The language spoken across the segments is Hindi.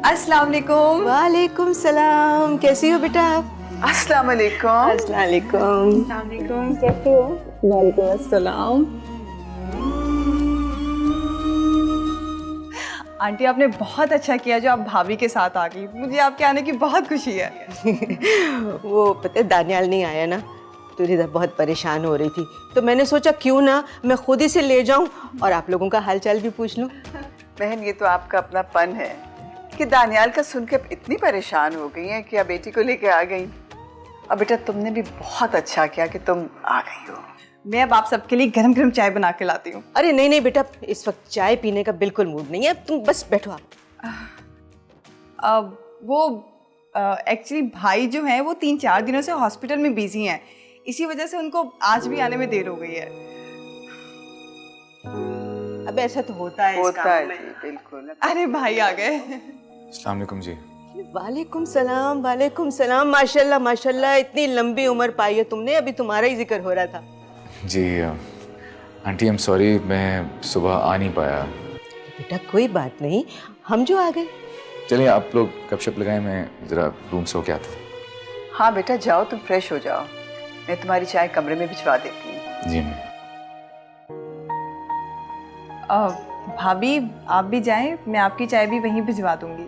अस्सलाम वालेकुम। वालेकुम सलाम। कैसी हो बेटा आप? अस्सलाम वालेकुम। अस्सलाम वालेकुम। कैसे हो? वालेकुम अस्सलाम। आंटी आपने बहुत अच्छा किया जो आप भाभी के साथ आ गई। मुझे आपके आने की बहुत खुशी है। वो पता है दानियाल नहीं आया ना, तो रिदा बहुत परेशान हो रही थी, तो मैंने सोचा क्यों ना मैं खुद ही से ले जाऊं और आप लोगों का हालचाल भी पूछ लूं। बहन ये तो आपका अपनापन है कि दानियाल का सुन के इतनी परेशान हो गई हैं कि अब बेटी को लेके आ गई। अब बेटा तुमने भी बहुत अच्छा किया कि तुम आ गई हो। मैं अब आप सबके लिए गरम गरम चाय बना के लाती हूँ। अरे नहीं नहीं बेटा, इस वक्त चाय पीने का बिल्कुल मूड नहीं है, तुम बस बैठो आप। वो एक्चुअली भाई जो हैं वो 3-4 दिनों से हॉस्पिटल में बिजी हैं, इसी वजह से उनको आज भी आने में देर हो गई है। अब ऐसा तो होता है जी बिल्कुल। अरे भाई आ गए। अस्सलाम वालेकुम जी। वालेकुम सलाम। वालेकुम सलाम। माशाल्लाह माशाल्लाह, इतनी लंबी उम्र पाई है तुमने, अभी तुम्हारा ही जिक्र हो रहा था। जी आंटी आई एम सॉरी, मैं सुबह आ नहीं पाया। बेटा कोई बात नहीं, हम जो आ गए। चलिए आप लोग गपशप लगाएं, मैं ज़रा रूम से होके आता हूँ। हाँ बेटा जाओ, तुम फ्रेश हो जाओ, मैं तुम्हारी चाय कमरे में भिजवा देती हूँ। जी मैं भाभी आप भी जाएं, मैं आपकी चाय भी वहीं भिजवा दूंगी।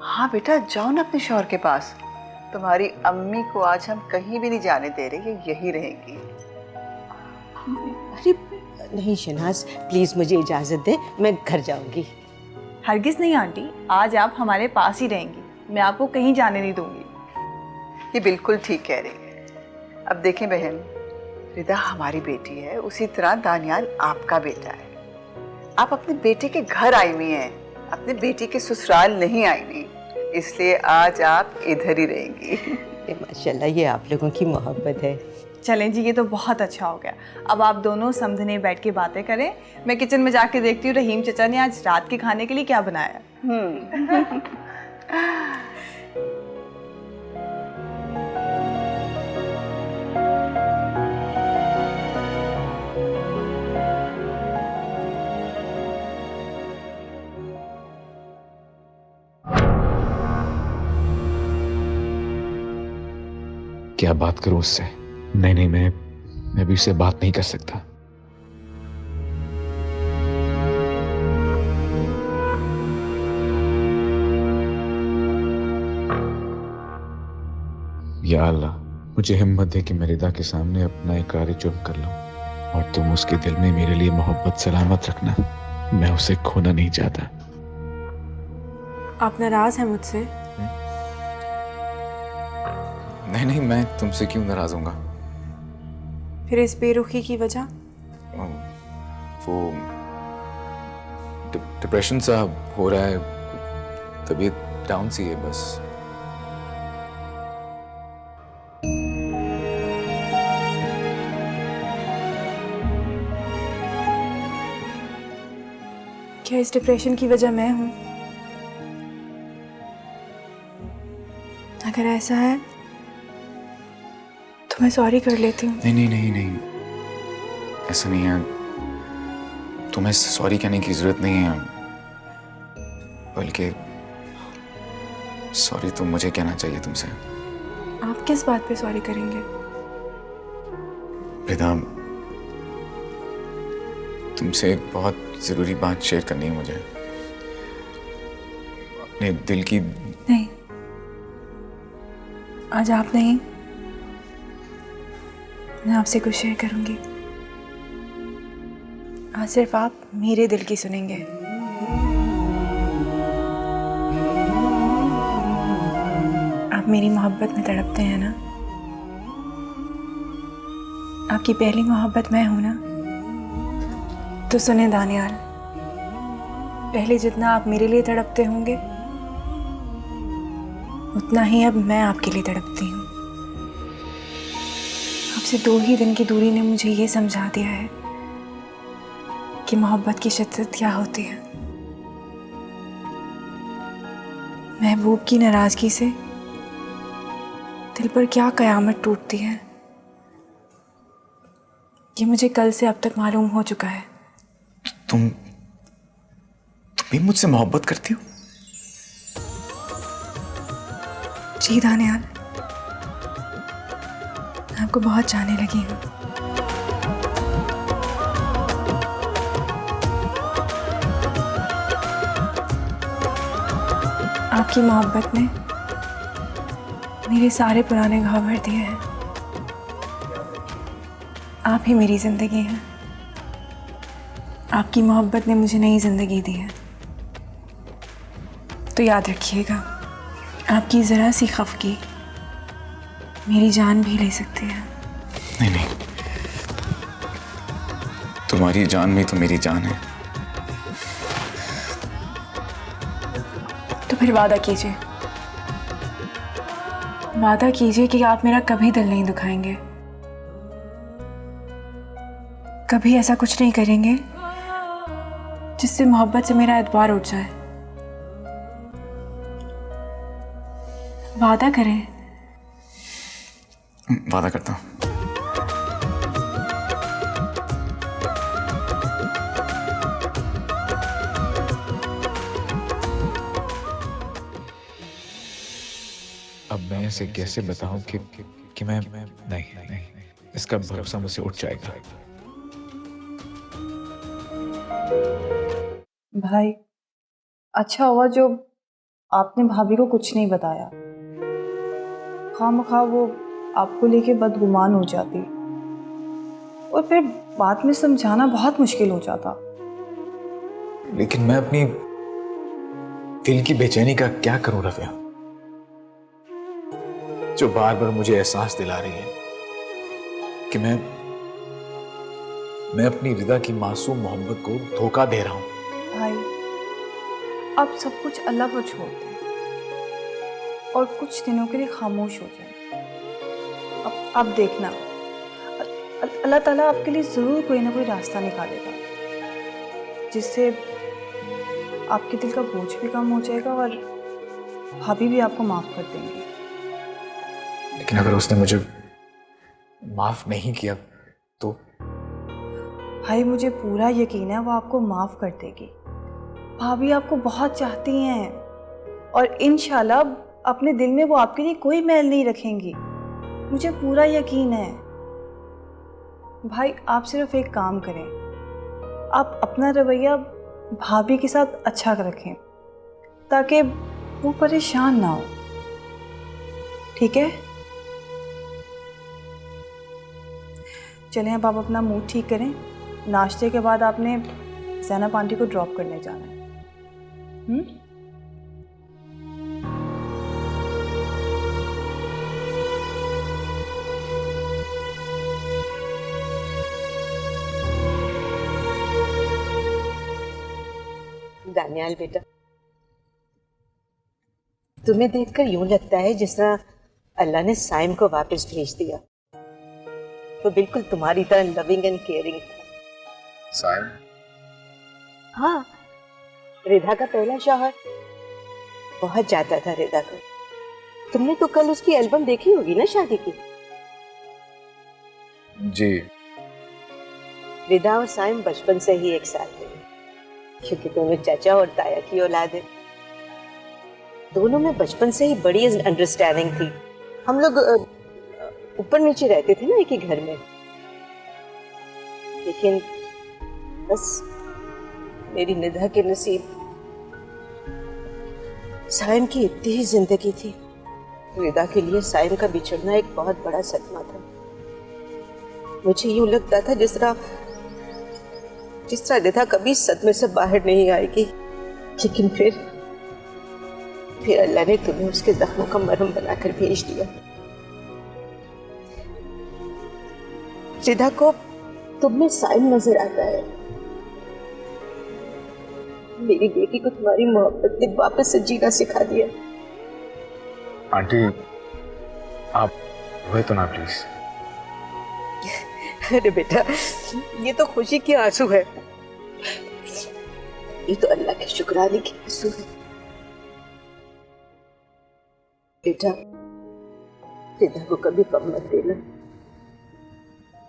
हाँ बेटा जाओ ना अपने शौहर के पास, तुम्हारी अम्मी को आज हम कहीं भी नहीं जाने दे रहे, ये यही रहेंगी। अरे नहीं शहनाज, प्लीज मुझे इजाजत दे, मैं घर जाऊंगी। हरगिज नहीं आंटी, आज आप हमारे पास ही रहेंगी, मैं आपको कहीं जाने नहीं दूंगी। ये बिल्कुल ठीक कह रही है। अब देखें बहन, रिदा हमारी बेटी है, उसी तरह दानियाल आपका बेटा है। आप अपने बेटे के घर आई हुई हैं, अपने बेटी के ससुराल नहीं आई हुई, इसलिए आज आप इधर ही रहेंगी। माशाल्लाह, ये आप लोगों की मोहब्बत है। चलें जी, ये तो बहुत अच्छा हो गया। अब आप दोनों समझने बैठ के बातें करें, मैं किचन में जाके देखती हूँ रहीम चचा ने आज रात के खाने के लिए क्या बनाया। क्या बात करूँ उससे? नहीं नहीं, मैं भी उससे बात नहीं कर सकता। या अल्लाह, मुझे हिम्मत दे कि मैं रिदा के सामने अपना इकरार जुर्म कर लूं, और तुम उसके दिल में मेरे लिए मोहब्बत सलामत रखना। मैं उसे खोना नहीं चाहता। आप नाराज हैं मुझसे? नहीं नहीं, मैं तुमसे क्यों नाराज होऊंगा? फिर इस बेरुखी की वजह? वो डिप्रेशन सा हो रहा है, तबीयत डाउन सी है बस। क्या इस डिप्रेशन की वजह मैं हूं? अगर ऐसा है तो मैं सॉरी कर लेती हूँ। नहीं नहीं नहीं नहीं, ऐसा नहीं है। तुम्हें सॉरी कहने की जरूरत नहीं है, बल्कि सॉरी तो मुझे कहना चाहिए तुमसे। आप किस बात पे सॉरी करेंगे? रिदा, तुमसे एक बहुत जरूरी बात शेयर करनी है मुझे, अपने दिल की। नहीं, आज आप नहीं, मैं आपसे कुछ शेयर करूंगी। आज सिर्फ आप मेरे दिल की सुनेंगे। आप मेरी मोहब्बत में तड़पते हैं ना? आपकी पहली मोहब्बत मैं हूं ना? तो सुने दानियाल, पहले जितना आप मेरे लिए तड़पते होंगे, उतना ही अब मैं आपके लिए तड़पती हूँ। आपसे 2 ही दिन की दूरी ने मुझे ये समझा दिया है कि मोहब्बत की शिद्दत क्या होती है। महबूब की नाराजगी से दिल पर क्या कयामत टूटती है, ये मुझे कल से अब तक मालूम हो चुका है। तुम भी मुझसे मोहब्बत करती हो? जी दानियाल, मैं आपको बहुत चाहने लगी हूँ। आपकी मोहब्बत ने मेरे सारे पुराने घाव भर दिए हैं। आप ही मेरी जिंदगी हैं। आपकी मोहब्बत ने मुझे नई जिंदगी दी है। तो याद रखिएगा, आपकी ज़रा सी खफगी मेरी जान भी ले सकती है। नहीं नहीं, तुम्हारी जान में तो मेरी जान है। तो फिर वादा कीजिए, वादा कीजिए कि आप मेरा कभी दिल नहीं दुखाएंगे, कभी ऐसा कुछ नहीं करेंगे जिससे मोहब्बत से मेरा एतबार उठ जाए। वादा करें। वादा करता हूँ। अब मैं इसे कैसे बताऊं कि मैं नहीं, इसका भरोसा मुझसे उठ जाएगा। भाई, अच्छा हुआ जो आपने भाभी को कुछ नहीं बताया। खामखा वो आपको लेके बदगुमान हो जाती और फिर बाद में समझाना बहुत मुश्किल हो जाता। लेकिन मैं अपनी दिल की बेचैनी का क्या करूं रफिया, जो बार बार मुझे एहसास दिला रही है कि मैं अपनी रिदा की मासूम मोहब्बत को धोखा दे रहा हूं। भाई, अब सब कुछ अल्लाह पर छोड़ दें और कुछ दिनों के लिए खामोश हो जाए। अब देखना, अल्लाह ताला आपके लिए ज़रूर कोई ना कोई रास्ता निकालेगा जिससे आपके दिल का बोझ भी कम हो जाएगा और भाभी भी आपको माफ़ कर देंगी। लेकिन अगर उसने मुझे माफ नहीं किया तो? भाई, मुझे पूरा यकीन है वो आपको माफ़ कर देगी। भाभी आपको बहुत चाहती हैं और इंशाल्लाह अपने दिल में वो आपके लिए कोई मैल नहीं रखेंगी, मुझे पूरा यकीन है। भाई, आप सिर्फ एक काम करें, आप अपना रवैया भाभी के साथ अच्छा रखें ताकि वो परेशान ना हो, ठीक है? चलें, अब आप अपना मूड ठीक करें। नाश्ते के बाद आपने ज़ैनब आंटी को ड्रॉप करने जाना है। दानियाल बेटा, तुम्हें देखकर यूं लगता है जिस तरह अल्लाह ने साइम को वापस भेज दिया। वो बिल्कुल तुम्हारी तरह लविंग एंड केयरिंग था। साइम? हाँ, रिदा का पहला शौहर। बहुत चाहता था रिदा को। तुमने तो कल उसकी एल्बम देखी होगी ना शादी की? जी। रिदा और साइम बचपन से ही एक साथ थे क्योंकि दोनों चाचा और ताया की औलाद है। दोनों में बचपन से ही बड़ी अंडरस्टैंडिंग थी। हम लोग ऊपर नीचे रहते थे ना एक ही घर में। लेकिन बस मेरी निदा के नसीब साइम की इतनी ही जिंदगी थी। रिदा के लिए साइम का बिछड़ना एक बहुत बड़ा सदमा था। मुझे यूं लगता था जिस तरह रिदा कभी सदमे से बाहर नहीं आएगी। लेकिन फिर अल्लाह ने तुम्हें उसके जख्मों का मरहम बनाकर भेज दिया। रिदा को तुम में साइम नजर आता है। मेरी बेटी को तुम्हारी मोहब्बत ने वापस से जीना सिखा दिया। आंटी, आप रोए तो ना प्लीज। अरे बेटा, ये तो खुशी के आंसू है। ये तो अल्लाह के शुक्राने के आंसू है। बेटा, रिदा को कभी गम मत देना।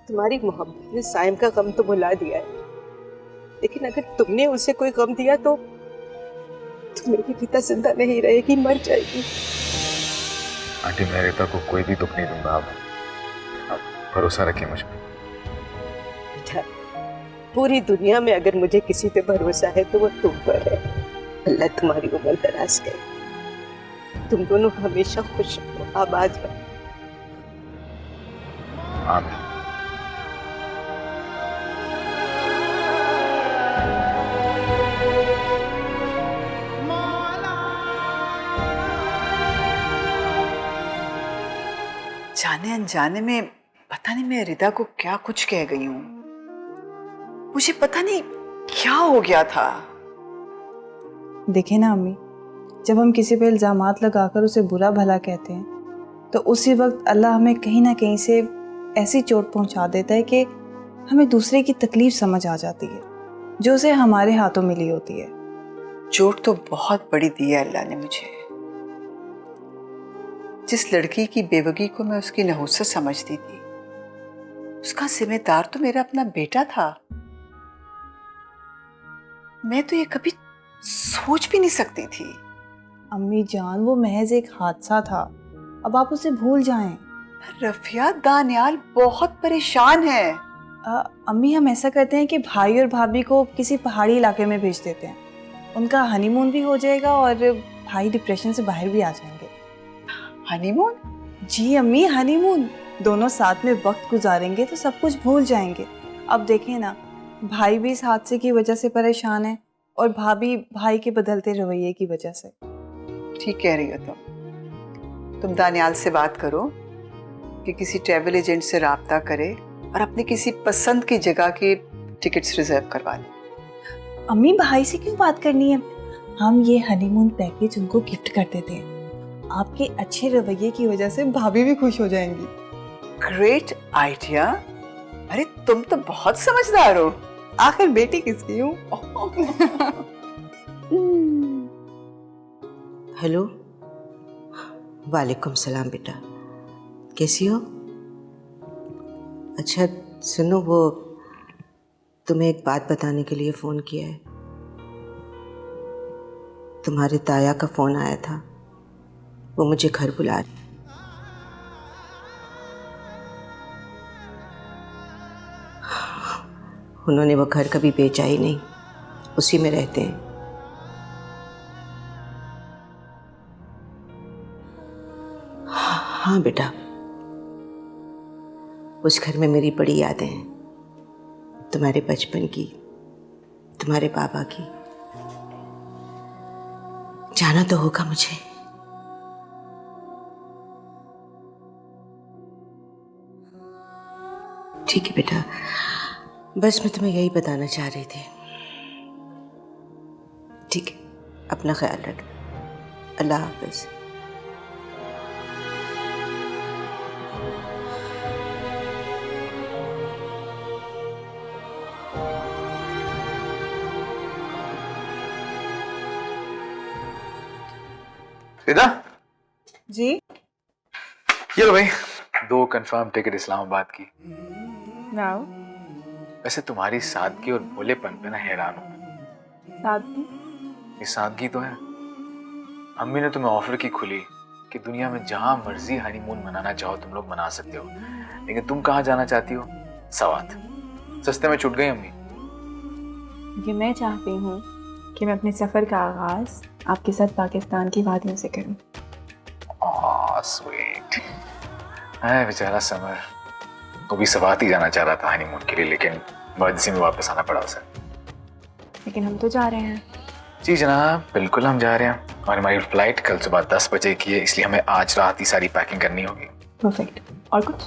तुम्हारी मोहब्बत ने साइम का गम तो भुला दिया है, लेकिन अगर तुमने उसे कोई गम दिया तो मेरी पिता जिंदा नहीं रहेगी, मर जाएगी। आंटी मैं रिदा को कोई भी दुख नहीं दूंगा। आप भरोसा रखिए मुझ पर। बेटा, पूरी दुनिया में अगर मुझे किसी पे भरोसा है तो वो तुम पर है। अल्लाह तुम्हारी उम्र दराज करे। तुम दोनों हमेशा खुश रहो, आबाद रहो। आमीन। जाने अनजाने में पता नहीं मैं रिदा को क्या कुछ कह गई हूँ। मुझे पता नहीं क्या हो गया था। देखे ना अम्मी, जब हम किसी पे इल्ज़ामात लगाकर उसे बुरा भला कहते हैं तो उसी वक्त अल्लाह हमें कहीं ना कहीं से ऐसी चोट पहुंचा देता है कि हमें दूसरे की तकलीफ समझ आ जाती है जो उसे हमारे हाथों मिली होती है। चोट तो बहुत बड़ी दी है अल्लाह ने मुझे। जिस लड़की की बेवगी को मैं उसकी नहुसत समझती थी, उसका जिम्मेदार तो मेरा अपना बेटा था। मैं तो ये कभी सोच भी नहीं सकती थी। अम्मी जान, वो महज एक हादसा था, अब आप उसे भूल जाएं। रफिया, दानियाल बहुत परेशान है। अम्मी हम ऐसा करते हैं कि भाई और भाभी को किसी पहाड़ी इलाके में भेज देते हैं। उनका हनीमून भी हो जाएगा और भाई डिप्रेशन से बाहर भी आ जाएंगे। हनीमून? जी अम्मी, हनीमून। दोनों साथ में वक्त गुजारेंगे तो सब कुछ भूल जाएंगे। अब देखें ना, भाई भी इस हादसे की वजह से परेशान है और भाभी भाई के बदलते रवैये की वजह से। ठीक कह रही हो तुम दानियाल से बात करो कि किसी ट्रैवल एजेंट से राब्ता करे और अपनी किसी पसंद की जगह की टिकट्स रिजर्व करवा ले। अम्मी भाई से क्यों बात करनी है? हम ये हनीमून पैकेज उनको गिफ्ट कर देते हैं। आपके अच्छे रवैये की वजह से भाभी भी खुश हो जाएंगी। Great idea. अरे तुम तो बहुत समझदार हो। आखिर बेटी किसकी हूँ? हेलो, वालेकुम सलाम बेटा, कैसी हो? अच्छा सुनो, वो तुम्हें एक बात बताने के लिए फ़ोन किया है। तुम्हारे ताया का फ़ोन आया था, वो मुझे घर बुला रही। उन्होंने वो घर कभी बेचा ही नहीं, उसी में रहते हैं। हाँ बेटा, उस घर में मेरी बड़ी यादें हैं, तुम्हारे बचपन की, तुम्हारे पापा की। जाना तो होगा मुझे। ठीक है बेटा, बस मैं तुम्हें यही बताना चाह रही थी। ठीक है, अपना ख्याल रख। अल्लाह हाफ़िज़। रिदा, जी ये लो भाई 2 कंफर्म टिकट इस्लामाबाद की। वाओ, वैसे तुम्हारी सादगी और भोलेपन पे ना हैरान हूँ। सादगी? ये सादगी तो है। अम्मी ने तुम्हें ऑफर की खुली कि दुनिया में जहां मर्जी हनीमून मनाना चाहो तुम लोग मना सकते हो, लेकिन तुम कहाँ जाना चाहती हो? सवात। सस्ते में छूट गई अम्मी। ये मैं चाहती हूँ कि मैं अपने सफ़र का आगाज़ आपके साथ पाकिस्तान की वादियों से करूँ। स्वीट। है बेचारा समर, वो भी सवात ही जाना चाह रहा था हनीमून के लिए, लेकिन इमरजेंसी में वापस आना पड़ा उसे। लेकिन हम तो जा रहे हैं। जी जनाब, बिल्कुल हम जा रहे हैं और हमारी फ्लाइट कल सुबह 10 बजे की है, इसलिए हमें आज रात ही सारी पैकिंग करनी होगी। परफेक्ट। और कुछ?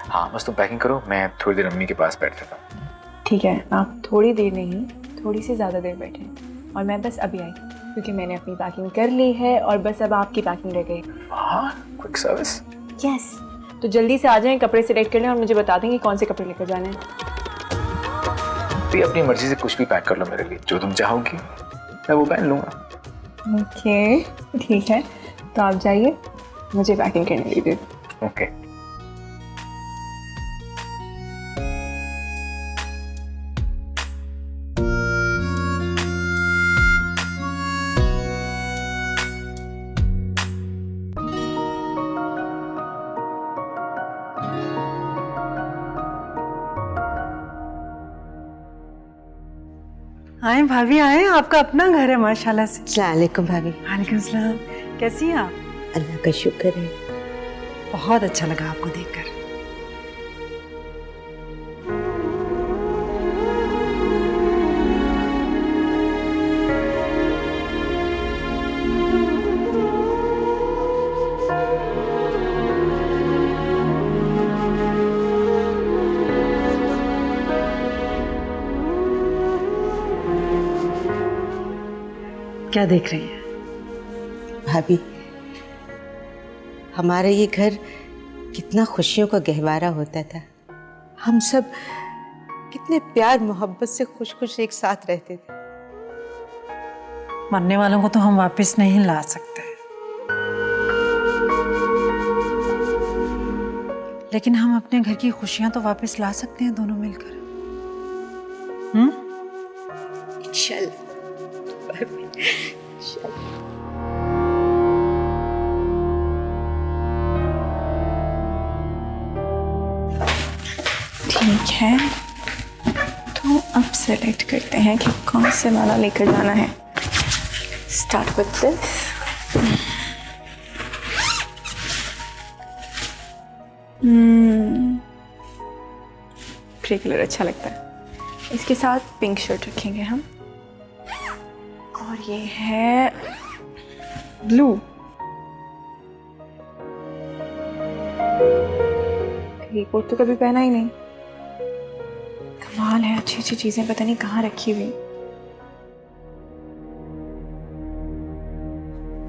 हाँ बस तुम पैकिंग करो, मैं थोड़ी देर अम्मी के पास बैठ जाता हूँ। ठीक है, आप थोड़ी देर नहीं, थोड़ी सी ज़्यादा देर बैठें। और मैं बस अभी आई क्योंकि मैंने अपनी पैकिंग कर ली है और बस अब आपकी पैकिंग रह गई। हाँ, क्विक सर्विस। यस, तो जल्दी से आ जाएं, कपड़े सिलेक्ट कर लें और मुझे बता दें कि कौन से कपड़े लेकर जाने हैं। तो अपनी मर्जी से कुछ भी पैक कर लो मेरे लिए, जो तुम चाहोगी मैं वो पहन लूँगा। ओके ठीक है, तो आप जाइए, मुझे पैकिंग करने दीजिए। ओके। आए भाभी आए, आपका अपना घर है माशाल्लाह से। अस्सलाम वालेकुम भाभी। वालेकुम सलाम। कैसी हैं आप? अल्लाह का शुक्र है। बहुत अच्छा लगा आपको देखकर। क्या देख रही हैं? भाभी, हमारा ये घर कितना खुशियों का गहवारा होता था। हम सब कितने प्यार मोहब्बत से खुश खुश एक साथ रहते थे। मरने वालों को तो हम वापस नहीं ला सकते, लेकिन हम अपने घर की खुशियां तो वापस ला सकते हैं दोनों मिलकर। इंशाल्लाह भाभी, इंशाल्लाह। ठीक है, तो अब सेलेक्ट करते हैं कि कौन से वाला लेकर जाना है। Start with this. Grey colour अच्छा लगता है, इसके साथ पिंक शर्ट रखेंगे हम। और ये है ब्लू। ये कोट तो कभी पहना ही नहीं। कमाल है, अच्छी अच्छी चीजें पता नहीं कहाँ रखी हुई।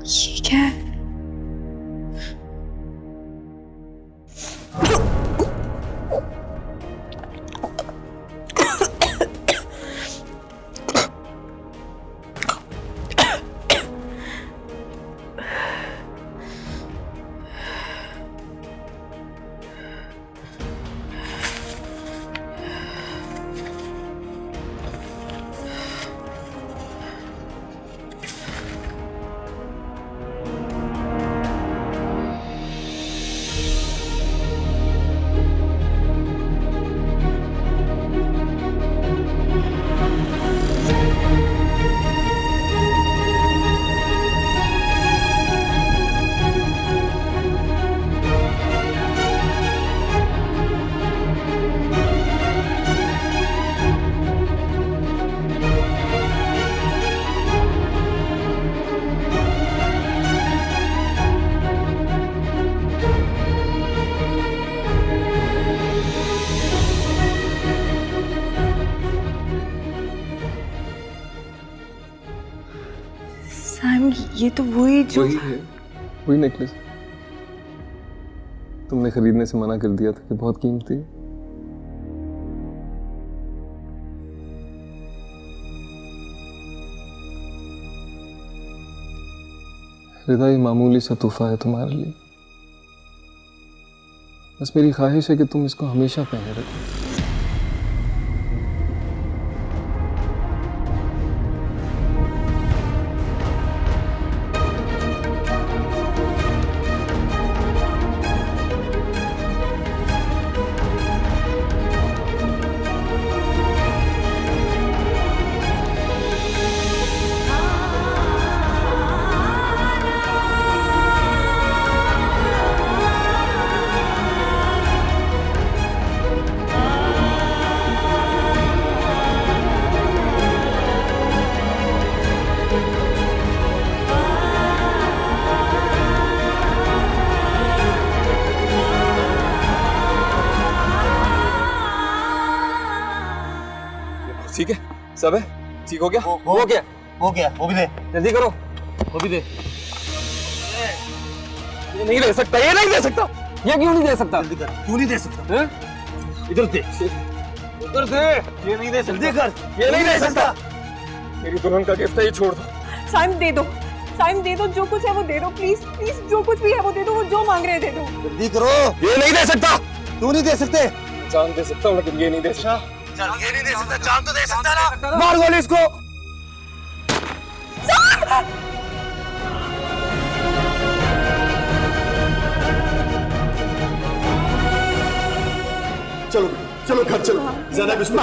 ये क्या है? साइम, ये तो वही जो वही है, वही नेकलेस। तुमने खरीदने से मना कर दिया था कि बहुत कीमती है। रिदा, ये मामूली सा तोहफा है तुम्हारे लिए। बस मेरी ख्वाहिश है कि तुम इसको हमेशा पहने रखो। ठीक है, सब है, ठीक हो गया? हो गया, वो भी दे, जल्दी करो, वो भी दे। ये नहीं दे सकता, ये नहीं दे सकता, ये क्यों नहीं दे सकता? जल्दी कर, क्यों नहीं दे सकता? इधर दे, उधर दे, ये नहीं दे सकता, जल्दी कर, ये नहीं दे सकता। मेरी दुल्हन का गिफ्ट है, ये छोड़ दो। साइम दे दो, साइम दे दो, जो कुछ है वो दे दो, प्लीज प्लीज, जो कुछ भी है वो दे दो, वो जो मांग रहे हैं दे दो। जल्दी करो, ये नहीं दे सकता। क्यों नहीं दे सकते? जान दे सकता हूँ लेकिन ये नहीं दे सकता। ये नहीं दे सकता, जान तो दे सकता ना। मार गोली इसको। चलो चलो घर चलो। ज़ैनब इसको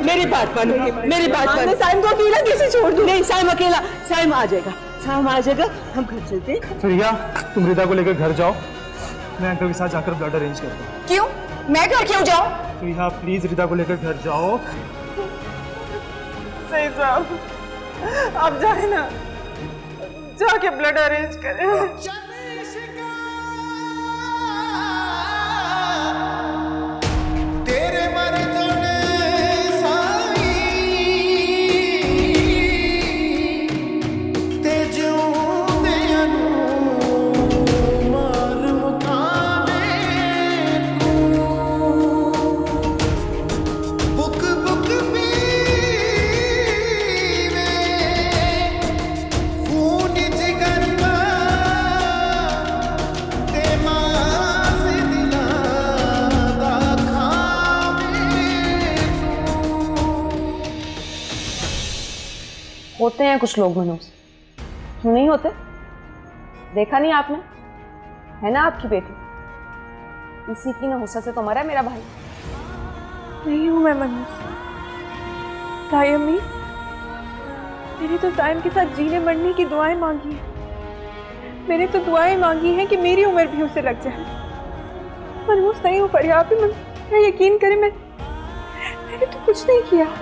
मेरी बात मानो, मेरी बात मानो। साइम को अकेला कैसे छोड़ दूं? नहीं, साइम अकेला, साइम आ जाएगा, साइम आ जाएगा, हम घर चलते हैं। प्रिया, तुम रिदा को लेकर घर जाओ, मैं अंकल के साथ जाकर ब्लड अरेंज करता हूँ। क्यों? मैं घर क्यों जाऊं? प्रिया प्लीज रिदा को लेकर घर जाओ। सही साहब, आप जाए ना, जाके ब्लड अरेंज करें। होते हैं कुछ लोग मनोज, क्यों नहीं होते? देखा नहीं आपने? है ना आपकी बेटी, इसी की नहुसा से तो मरा है मेरा भाई। नहीं हूँ मैं मनोज। ताई अम्मी, मैंने तो साइम के साथ जीने मरने की दुआएं मांगी है। मैंने तो दुआएं मांगी हैं कि मेरी उम्र भी उसे लग जाए। मनोज नहीं हूँ पर आप ही यकीन करें, मैंने तो कुछ नहीं किया।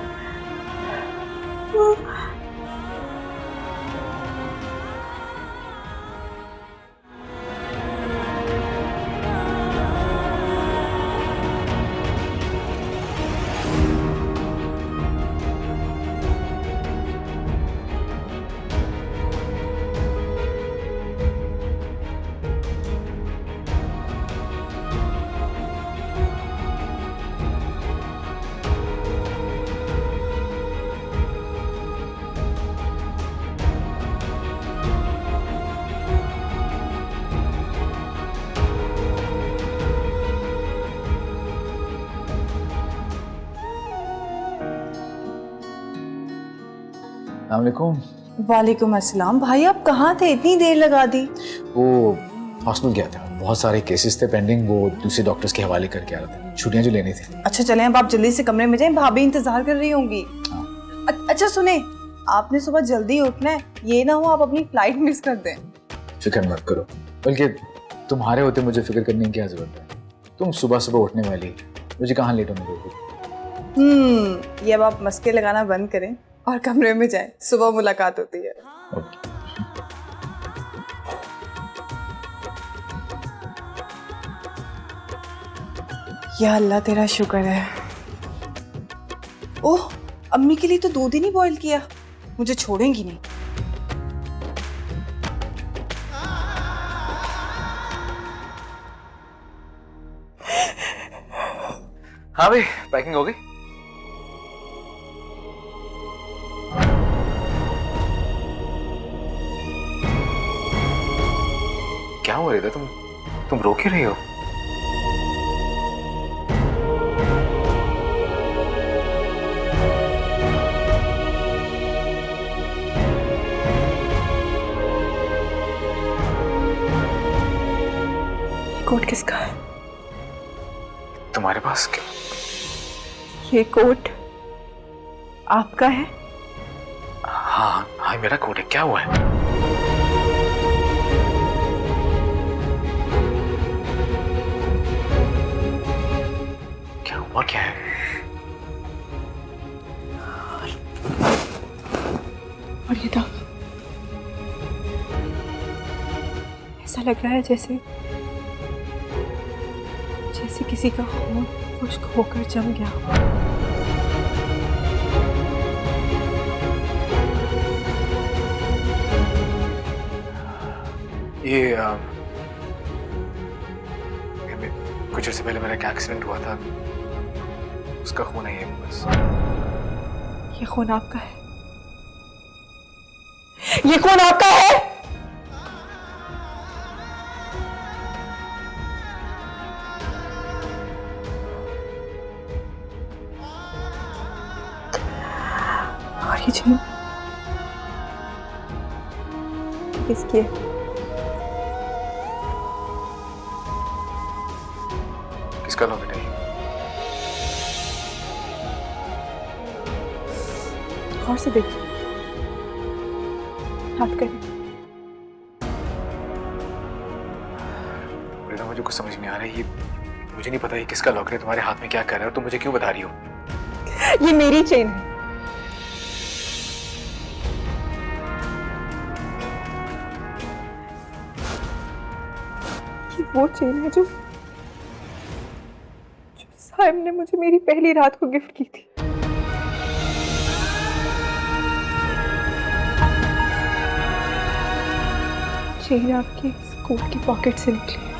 अस्सलामुअलैकुम। वालेकुम अस्सलाम। भाई आप कहाँ थे, इतनी देर लगा दी? वो हॉस्पिटल गया था, बहुत सारे केसेस थे पेंडिंग, वो दूसरे डॉक्टर्स के हवाले करके आ रहा था, छुट्टियां जो लेनी थी। अच्छा चलें, अब आप जल्दी से कमरे में जाएं, भाभी इंतजार कर रही होंगी। अच्छा सुने, आपने सुबह जल्दी उठना है, ये ना हो आप अपनी फ्लाइट मिस कर दें। फिक्र मत करो, बल्कि तुम्हारे होते मुझे फिक्र करने की क्या जरूरत है? तुम सुबह सुबह उठने वाली, मुझे कहाँ लेट होने दोगी? ये अब आप मस्के लगाना बंद करें और कमरे में जाएं, सुबह मुलाकात होती है। या अल्लाह तेरा शुक्र है। ओह, अम्मी के लिए तो दूध ही नहीं बॉईल किया, मुझे छोड़ेंगी नहीं। हाँ भाई, पैकिंग हो गई? क्या हो रहा था? तुम रो क्यों रही हो? कोट किसका है? तुम्हारे पास क्या? ये कोट आपका है? हाँ हाँ, मेरा कोट है। क्या हुआ है? क्या हुआ? क्या है? और ये दाग, ऐसा लग रहा है जैसे किसी का खून खुश्क होकर जम गया। ये कुछ अर्से पहले मेरा एक एक्सीडेंट हुआ था, उसका खून है ये बस। ये खून आपका है? ये खून आपका है? और ये जो किसकी है? किसका लॉकेट है? गौर से देखिए, हाथ करें। रिदा, मुझे कुछ समझ नहीं आ रहा है। ये मुझे नहीं पता ये किसका लॉकर है, तुम्हारे हाथ में क्या कर रहा है और तुम मुझे क्यों बता रही हो? ये मेरी चेन है। ये वो चेन है जो साइम ने मुझे मेरी पहली रात को गिफ्ट की थी। चेन आपकी कोट की पॉकेट से निकली।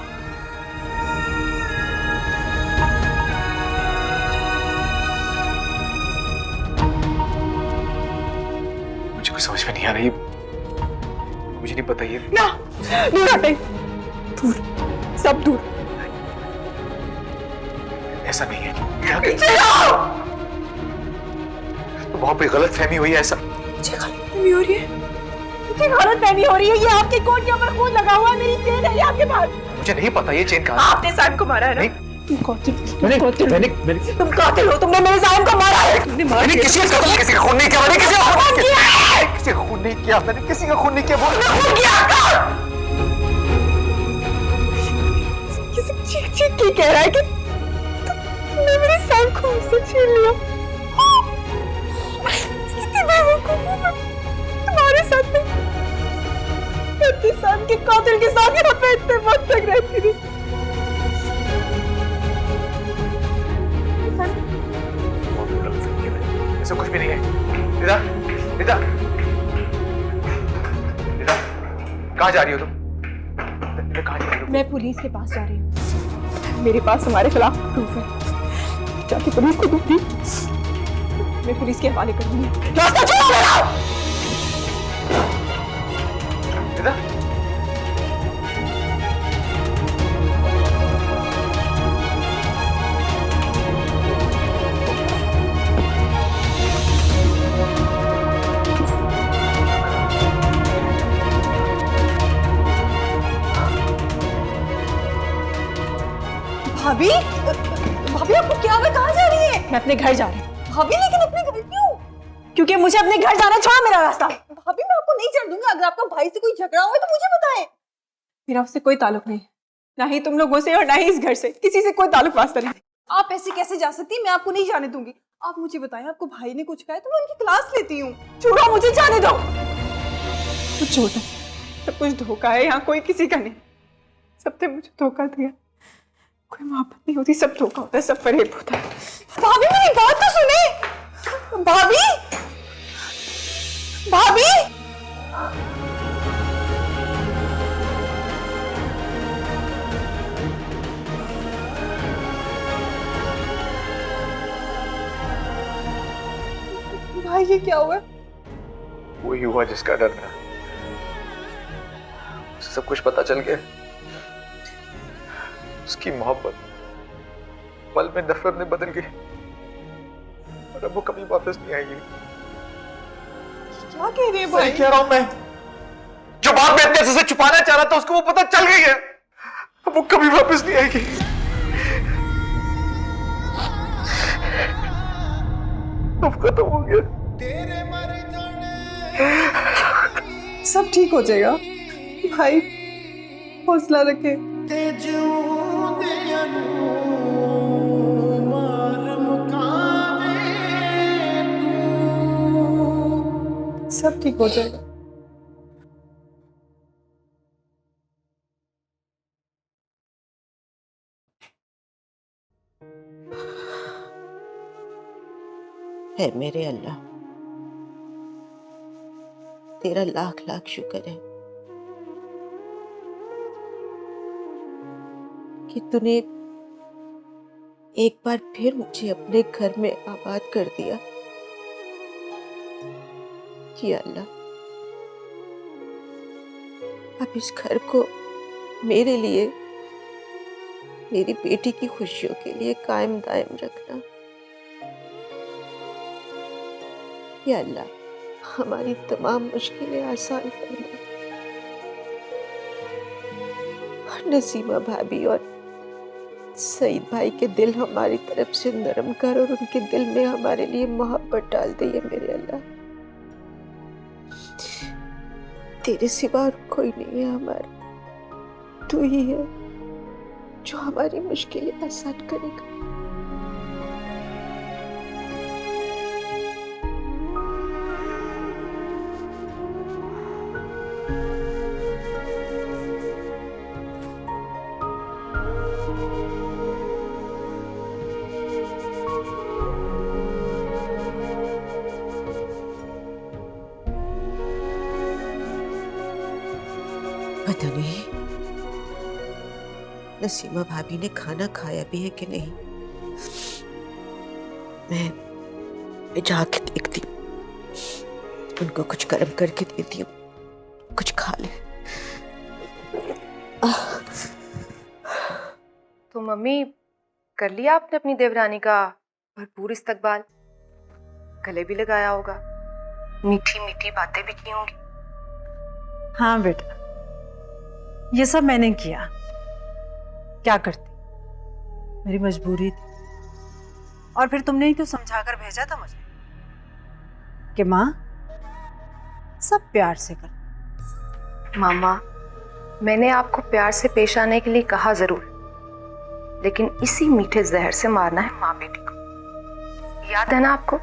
मुझे कुछ समझ में नहीं आ रही। मुझे नहीं पता ये। ना, दूर हटे, दूर, सब दूर। ऐसा नहीं है। तो वहां पे गलत फहमी हुई है ऐसा। मुझे गलतफहमी हो रही है। मुझे गलतफहमी हो रही है। ये आपके कोट के ऊपर खून लगा हुआ है, मेरी चेन है ये आपके पास। मुझे नहीं पता ये चेन कहाँ है। आपने साइम को मारा है ना? नहीं। तुम कातिल, मैंने तुम कातिल हो। तुमने मेरे साइम को मारा है। मैंने किसी का खून नहीं किया। मैंने किसी का खून नहीं किया। मैंने किसी का खून नहीं किया। किसी चीख के कह रहा है कि तुमने मेरे साइम को मुझसे छीन लिया। कितनी बेवकूफ हूं मैं तुम्हारे साथ में। अपने साइम के कातिल के साथ यहाँ पे इतने वक्त तक रहती रही। ऐसा कुछ भी नहीं है। रिदा, रिदा, रिदा, कहाँ जा रही हो तुम? कहाँ जा रही हो? मैं पुलिस के पास जा रही हूँ। मेरे पास तुम्हारे खिलाफ प्रूफ है। जाके पुलिस को दूंगी। मैं पुलिस के हवाले करूंगी। रास्ता छोड़ो मेरा। रिदा, भाभी, भाभी आपको क्या हुआ? कहाँ जा रही है? मैं अपने घर जा रही हूँ। भाभी, लेकिन अपने घर क्यों? क्योंकि मुझे अपने घर जाना। छोड़ो मेरा रास्ता। भाभी, मैं आपको नहीं चढ़ दूंगी। अगर आपका भाई से कोई झगड़ा हुआ तो मुझे बताएं। मेरा उससे कोई ताल्लुक नहीं, ना ही तुम लोगों से और ना ही इस घर से। किसी से कोई ताल्लुक वास्ता नहीं। आप ऐसे कैसे जा सकती? मैं आपको नहीं जाने दूंगी। आप मुझे बताएं, आपको भाई ने कुछ कहा है तो मैं उनकी क्लास लेती हूँ। छोड़ो, मुझे जाने दो। कुछ छोटा, सब कुछ धोखा है। यहाँ कोई किसी का नहीं। सबने मुझे धोखा दिया। कोई मोहब्बत नहीं होती, सब धोखा होता है, सब फरेब होता है। भाभी, मेरी बात तो सुने। भाभी, भाभी, भाई ये क्या हुआ? वही हुआ जिसका डर था। उसे सब कुछ पता चल गया। उसकी मोहब्बत पल में नफरत में बदल गई और अब वो कभी वापस नहीं आएगी। क्या कह रहे हैं भाई? कह रहा हूं मैं, जो बात मैं अपने से छुपाना चाह रहा था उसको वो पता चल गई है। अब वो कभी वापस नहीं आएगी। अब खत्म हो गया। सब ठीक हो जाएगा भाई, हौसला रखे। सब ठीक हो जाएगा। है मेरे अल्लाह, तेरा लाख लाख शुक्र है कि तूने एक बार फिर मुझे अपने घर में आबाद कर दिया। या अल्लाह, अब इस घर को मेरे लिए, मेरी बेटी की खुशियों के लिए कायम दायम रखना। या अल्लाह, हमारी तमाम मुश्किलें आसान फरमा और नसीमा भाभी और सईद भाई के दिल हमारी तरफ से नरम कर और उनके दिल में हमारे लिए मोहब्बत डाल दे। मेरे अल्लाह, तेरे सिवा और कोई नहीं है हमारा, तू ही है जो हमारी मुश्किलें आसान करेगा। पता नहीं नसीमा भाभी ने खाना खाया भी है कि नहीं। मैं जाके देखती, उनको कुछ गर्म करके देती हूँ, कुछ खा ले। तो मम्मी, कर लिया आपने अपनी देवरानी का भरपूर इस्तकबाल? गले भी लगाया होगा, मीठी मीठी बातें भी की होंगी। हाँ बेटा, ये सब मैंने किया। क्या करती, मेरी मजबूरी थी। और फिर तुमने ही तो समझाकर भेजा था मुझे कि माँ सब प्यार से कर। मामा, मैंने आपको प्यार से पेश आने के लिए कहा जरूर, लेकिन इसी मीठे जहर से मारना है माँ बेटी को। याद है ना आपको,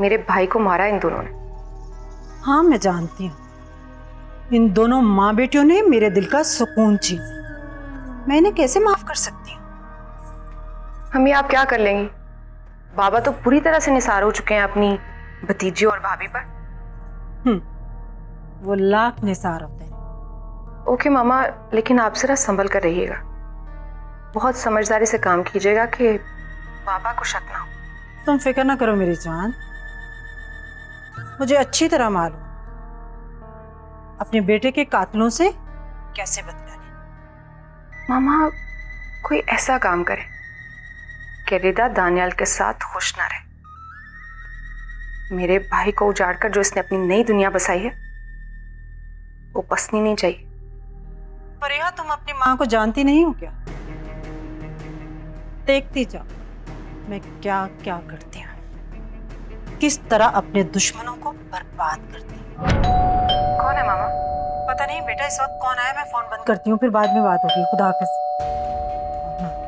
मेरे भाई को मारा इन दोनों ने। हाँ मैं जानती हूँ, इन दोनों माँ बेटियों ने मेरे दिल का सुकून छीन। मैं इन्हें कैसे माफ कर सकती हूँ? मम्मी, आप क्या कर लेंगी? बाबा तो पूरी तरह से निसार हो चुके हैं अपनी भतीजी और भाभी पर। वो लाख निसार होते हैं। ओके मामा, लेकिन आप जरा संभल कर रहिएगा, बहुत समझदारी से काम कीजिएगा कि बाबा को शक ना हो। तुम फिक्र ना करो मेरी जान, मुझे अच्छी तरह मालूम अपने बेटे के कातलों से कैसे बदला लें। मामा, कोई ऐसा काम करे कि रिदा दानियाल के साथ खुश ना रहे। मेरे भाई को उजाड़कर जो इसने अपनी नई दुनिया बसाई है, वो बसनी नहीं चाहिए। फरीहा, तुम अपनी माँ को जानती नहीं हो क्या? देखती जाओ मैं क्या क्या करती हूँ, किस तरह अपने दुश्मनों को बर्बाद करती हूँ। कौन है मामा? पता नहीं बेटा, इस वक्त कौन आया? मैं फोन बंद करती हूँ, फिर बाद में बात होगी। खुदा हाफिज।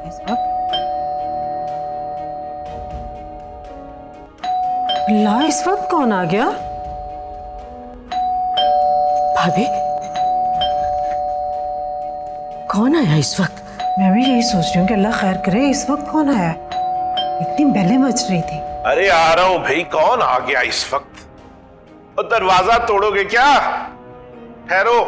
इस वक्त अल्लाह, इस वक्त कौन आ गया? भाभी, कौन आया इस वक्त? मैं भी यही सोच रही हूँ कि अल्लाह खैर करे। इस वक्त कौन आया? इतनी बेलें बज रही थी। अरे आ रहा हूं भाई, कौन आ गया इस वक्त? और दरवाजा तोड़ोगे क्या? ठहरो।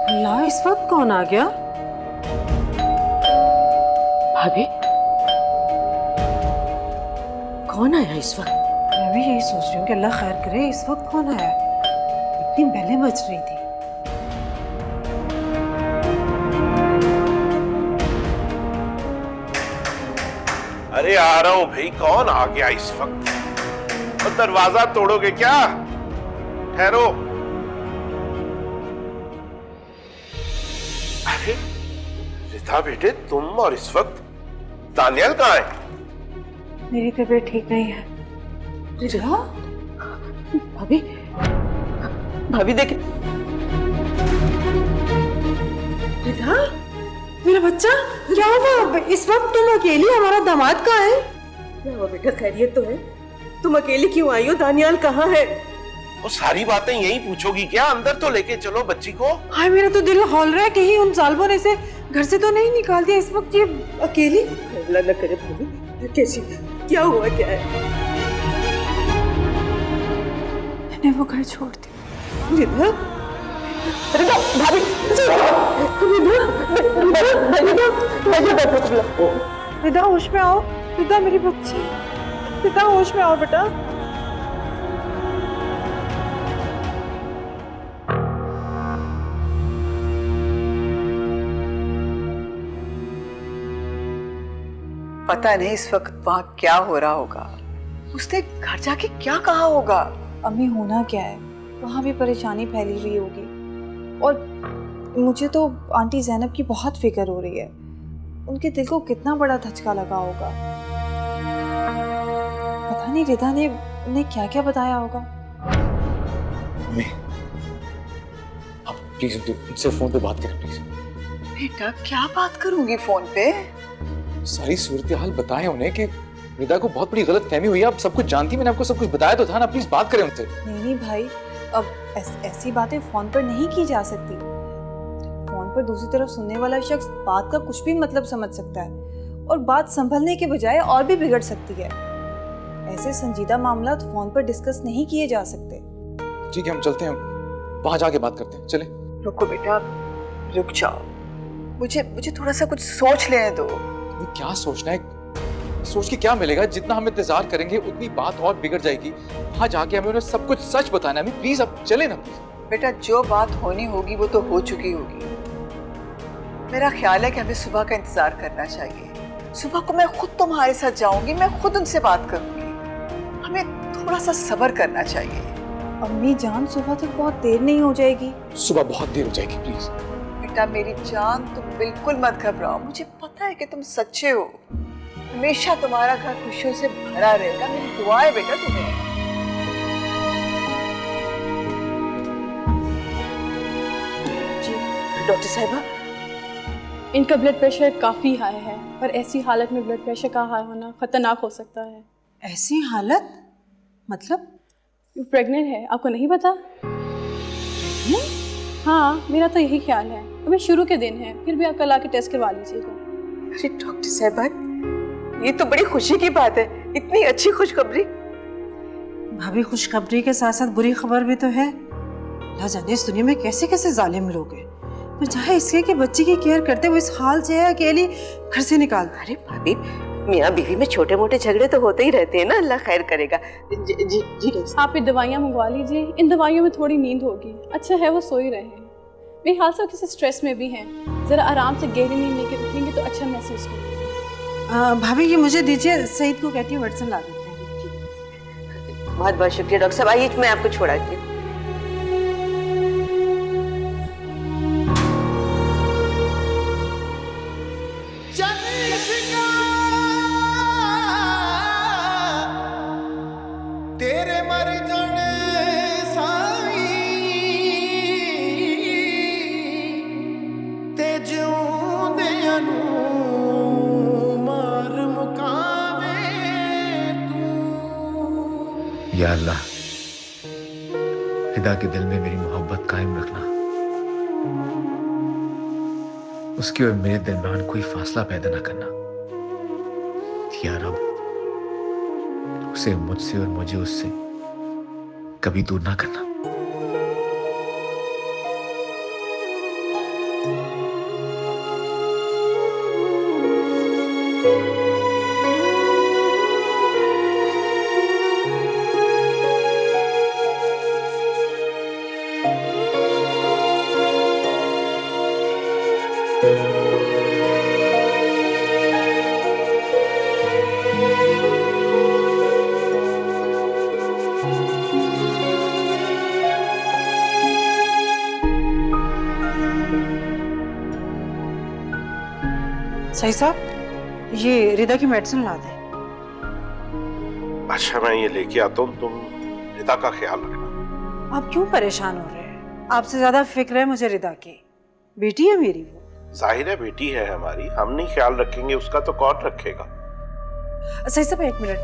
अल्लाह, इस वक्त कौन आ गया? भाभी, कौन आया इस वक्त? मैं भी यही सोच रही हूँ कि अल्लाह खैर करे। इस वक्त कौन आया? इतनी बेलें बज रही थी। अरे आ रहा हूं भाई, कौन आ गया इस वक्त? और दरवाजा तोड़ोगे क्या? ठहरो। अरे रिता बेटे, तुम और इस वक्त दानियाल कहाँ है? मेरी तबीयत ठीक नहीं है। रिदा, भाभी, भाभी देखे। रिधा, मेरा बच्चा, क्या हुआ? इस वक्त तुम अकेली? हमारा दामाद कहाँ है? क्या हुआ बेटा, खैरियत तो है? तुम अकेली क्यों आई हो? दानियाल कहाँ है? वो सारी बातें यही पूछोगी क्या? अंदर तो लेके चलो बच्ची को। हाय, मेरा तो दिल हौल रहा है, कहीं उन जालिमों ने इसे घर से तो नहीं निकाल दिया इस वक्त ये अकेली? अल्लाह न करे भाभी, कैसी, क्या हुआ, क्या है? मैंने वो घर छोड़ दिया। रिदा, रिदा, भाभी, रिधा, होश में आओ। रिधा, मेरी बच्ची, रिधा, होश में आओ बेटा। पता नहीं इस वक्त वहां क्या हो रहा होगा, उसने घर जाके क्या कहा होगा? अम्मी होना क्या है, वहाँ भी परेशानी फैली हुई होगी। और मुझे तो आंटी ज़ैनब की बहुत फिक्र हो रही है। उनके दिल को कितना बड़ा धचका लगा होगा। पता नहीं रिदा ने उन्हें क्या क्या बताया होगा। आप प्लीज उनसे फोन पे बात करें प्लीज। बेटा क्या बात करूंगी फोन पे? सारी सूरत हाल बताएं उन्हें कि रिदा को बहुत बड़ी गलत फहमी हुई है। आप सब कुछ जानती, मैंने आपको सब कुछ बताया तो था ना। प्लीज बात करें उनसे। नहीं भाई, अब ऐसी बातें फोन पर नहीं की जा सकती। फोन पर दूसरी तरफ सुनने वाला शख्स बात का कुछ भी मतलब समझ सकता है और बात संभलने के बजाय और भी बिगड़ सकती है। ऐसे संजीदा मामला फोन पर डिस्कस नहीं किए जा सकते। ठीक है, हम चलते हैं, वहां जाके बात करते हैं। चले। रुको बेटा, रुक जाओ। मुझे थोड़ा सा कुछ सोच लेने दो। क्या सोचना है? सोच के क्या मिलेगा? जितना हम इंतजार करेंगे उतनी बात और बिगड़ जाएगी। वहां जाके हमें उन्हें सब कुछ सच बताना है। प्लीज अब चले ना। बेटा जो बात होनी होगी वो तो हो चुकी होगी। मेरा ख्याल है कि हमें सुबह का इंतजार करना चाहिए। सुबह को मैं खुद तुम्हारे साथ जाऊंगी, मैं खुद उनसे बात करूंगी। हमें थोड़ा सा सब्र करना चाहिए। अम्मी जान, सुबह तक बहुत देर नहीं हो जाएगी? सुबह बहुत देर हो जाएगी, प्लीज। बेटा मेरी जान, तुम बिल्कुल मत घबराओ। मुझे पता है कि तुम सच्चे हो। हमेशा तुम्हारा घर खुशियों से भरा रहेगा। मेरी दुआ है बेटा तुम्हें। जी डॉक्टर साहिबा, इनका ब्लड प्रेशर काफ़ी हाई है, पर ऐसी हालत में ब्लड प्रेशर का हाई होना खतरनाक हो सकता है। ऐसी हालत मतलब? वो प्रेग्नेंट है, आपको नहीं पता? हाँ, मेरा तो यही ख्याल है। अभी शुरू के दिन है, फिर भी आप कल आके टेस्ट करवा लीजिएगा। अरे डॉक्टर साहिबा, ये तो बड़ी खुशी की बात है। इतनी अच्छी खुशखबरी। भाभी, खुशखबरी के साथ साथ बुरी खबर भी तो है। अल्लाह जाने इस दुनिया में कैसे कैसे जालिम लोग हैं। बजाय इसके कि बच्चे की केयर करते हुए इस हाल से है अकेली घर से निकाल। अरे भाभी, मियाँ बीवी में छोटे मोटे झगड़े तो होते ही रहते हैं ना। अल्लाह खैर करेगा। जी आप ये दवाइयाँ मंगवा लीजिए। इन दवाइयों में थोड़ी नींद होगी। अच्छा है वो सो ही रहे हैं। मेरे हाल से किसी स्ट्रेस में भी हैं। जरा आराम से गहरी नींद लेके उठेंगे तो अच्छा महसूस होगा। भाभी ये मुझे दीजिए, सईद को कहती हूँ मेडिसिन ला देते हैं। बहुत बहुत शुक्रिया डॉक्टर साहब। आइए मैं आपको छोड़ाती हूँ। तेरे मर जाने साई ते जिउंदियां नूं मार मुकावे तू। या अल्लाह, रिदा के दिल में मेरी मोहब्बत कायम रखना। उसके और मेरे दरमियान कोई फासला पैदा ना करना। या रब, उसे मुझसे और मुझे उससे कभी दूर ना करना। सही साहब, ये रिदा की मेडिसिन ला दें। अच्छा मैं ये लेके आता हूँ, तुम रिदा का ख्याल रखना। आप क्यों परेशान हो रहे हैं? आपसे ज्यादा फिक्र है मुझे रिदा की। बेटी है मेरी वो। जाहिर है बेटी है हमारी, हम नहीं ख्याल रखेंगे उसका तो कौन रखेगा। सही साहब एक मिनट,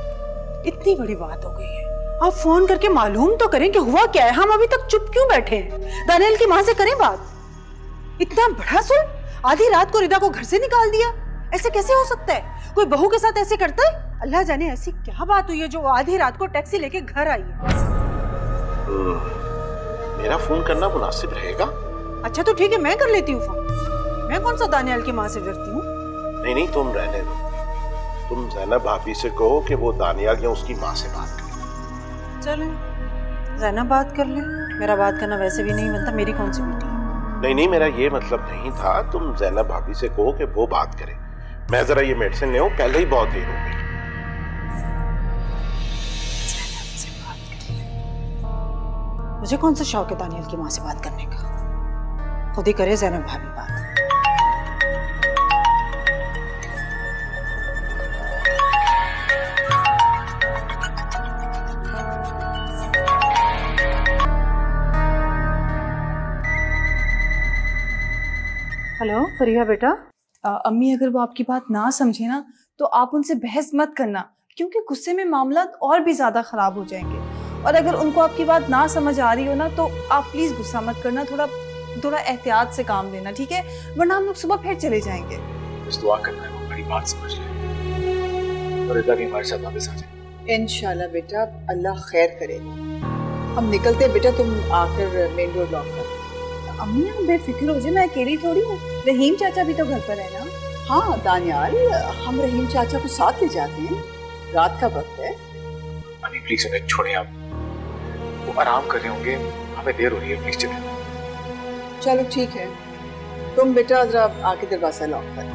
इतनी बड़ी बात हो गई है, आप फोन करके मालूम तो करें कि हुआ क्या है। हम अभी तक चुप क्यों बैठे हैं? दानियल की माँ से करें बात। इतना बड़ा सुन, आधी रात को रिदा को घर से निकाल दिया। ऐसे कैसे हो सकता है? कोई बहू के साथ ऐसे करता है? अल्लाह जाने ऐसी क्या बात हुई है जो आधी रात को टैक्सी लेके घर आई है। मेरा फोन करना मुनासिब रहेगा? अच्छा तो ठीक है, मैं कर लेती हूँ फोन। मैं कौन सा दानियाल की माँ से डरती हूँ? नहीं नहीं, तुम रहने दो। तुम ज़ैनब भाभी से कहो कि वो दानियाल या उसकी माँ से बात करे। चलो ज़ैनब बात कर ले। मेरा बात करना वैसे भी नहीं बनता, मेरी कौन सी बेटी है? नहीं नहीं, मेरा ये मतलब नहीं था। तुम ज़ैनब भाभी से कहो कि वो बात करे। मैं जरा ये मेडिसिन ले आऊं, पहले ही बहुत देर हो गई। मुझे कौन सा शौक है दानियल की माँ से बात करने का? खुद ही करे ज़ैनब भाभी बात। हेलो फरिया बेटा। अम्मी अगर वो आपकी बात ना समझे ना तो आप उनसे बहस मत करना, क्योंकि गुस्से में मामला और भी ज़्यादा ख़राब हो जाएंगे। और अगर उनको आपकी बात ना समझ आ रही हो ना तो आप प्लीज़ गुस्सा मत करना, थोड़ा एहतियात से काम लेना, ठीक है? वरना हम लोग सुबह फिर चले जाएंगे। बस दुआ करना है वो हमारी बात समझ ले और रिदा भी हमारे साथ वापस आ जाए। इंशाल्लाह बेटा, अल्लाह खैर करे। हम निकलते हैं बेटा, तुम आकर मेन डोर लॉक कर। अम्मी आप बेफिक्र हो जाए, मैं अकेली थोड़ी हूँ, रहीम चाचा भी तो घर पर है ना। हाँ दानियाल, हम रहीम चाचा को साथ ले जाते हैं, रात का वक्त है। अम्मी प्लीज उन्हें छोड़ें आप, वो आराम कर रहे होंगे, हमें देर हो रही है, प्लीज चलें। चलो ठीक है, तुम बेटा जरा आके दरवाजा लॉक कर।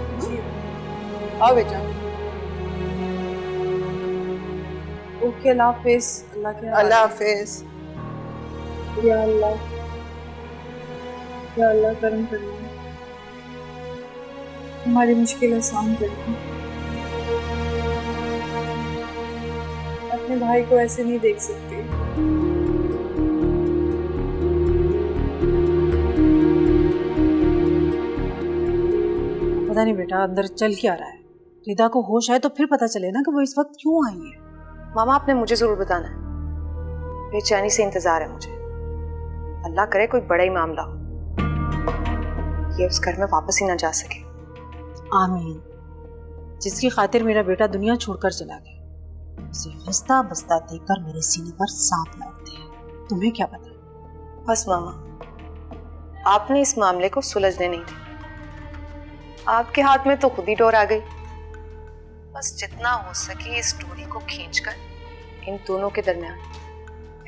आओ बेटा। ओके, अल्लाह हाफिज। अल्लाह हाफिज। या अल्लाह, या अल्लाह करम करिए, हमारी मुश्किल आसान करिए। अपने भाई को ऐसे नहीं देख सकती। पता नहीं बेटा अंदर चल क्या रहा है। रिदा को होश है तो फिर पता चले ना कि वो इस वक्त क्यों आई है। मामा आपने मुझे जरूर बताना है, बेचैनी से इंतजार है मुझे। अल्लाह करे कोई बड़ा ही मामला हो, ये उस घर में वापस ही ना जा सके। आमीन। जिसकी खातिर मेरा बेटा दुनिया छोड़कर चला गया, उसे हंसता बसता देखकर मेरे सीने पर सांप लौटते हैं। तुम्हें क्या पता? बस मामा, आपने इस मामले को सुलझने नहीं दी। आपके हाथ में तो खुद ही डोर आ गई। बस जितना हो सके इस डोरी को खींचकर इन दोनों के दरमियान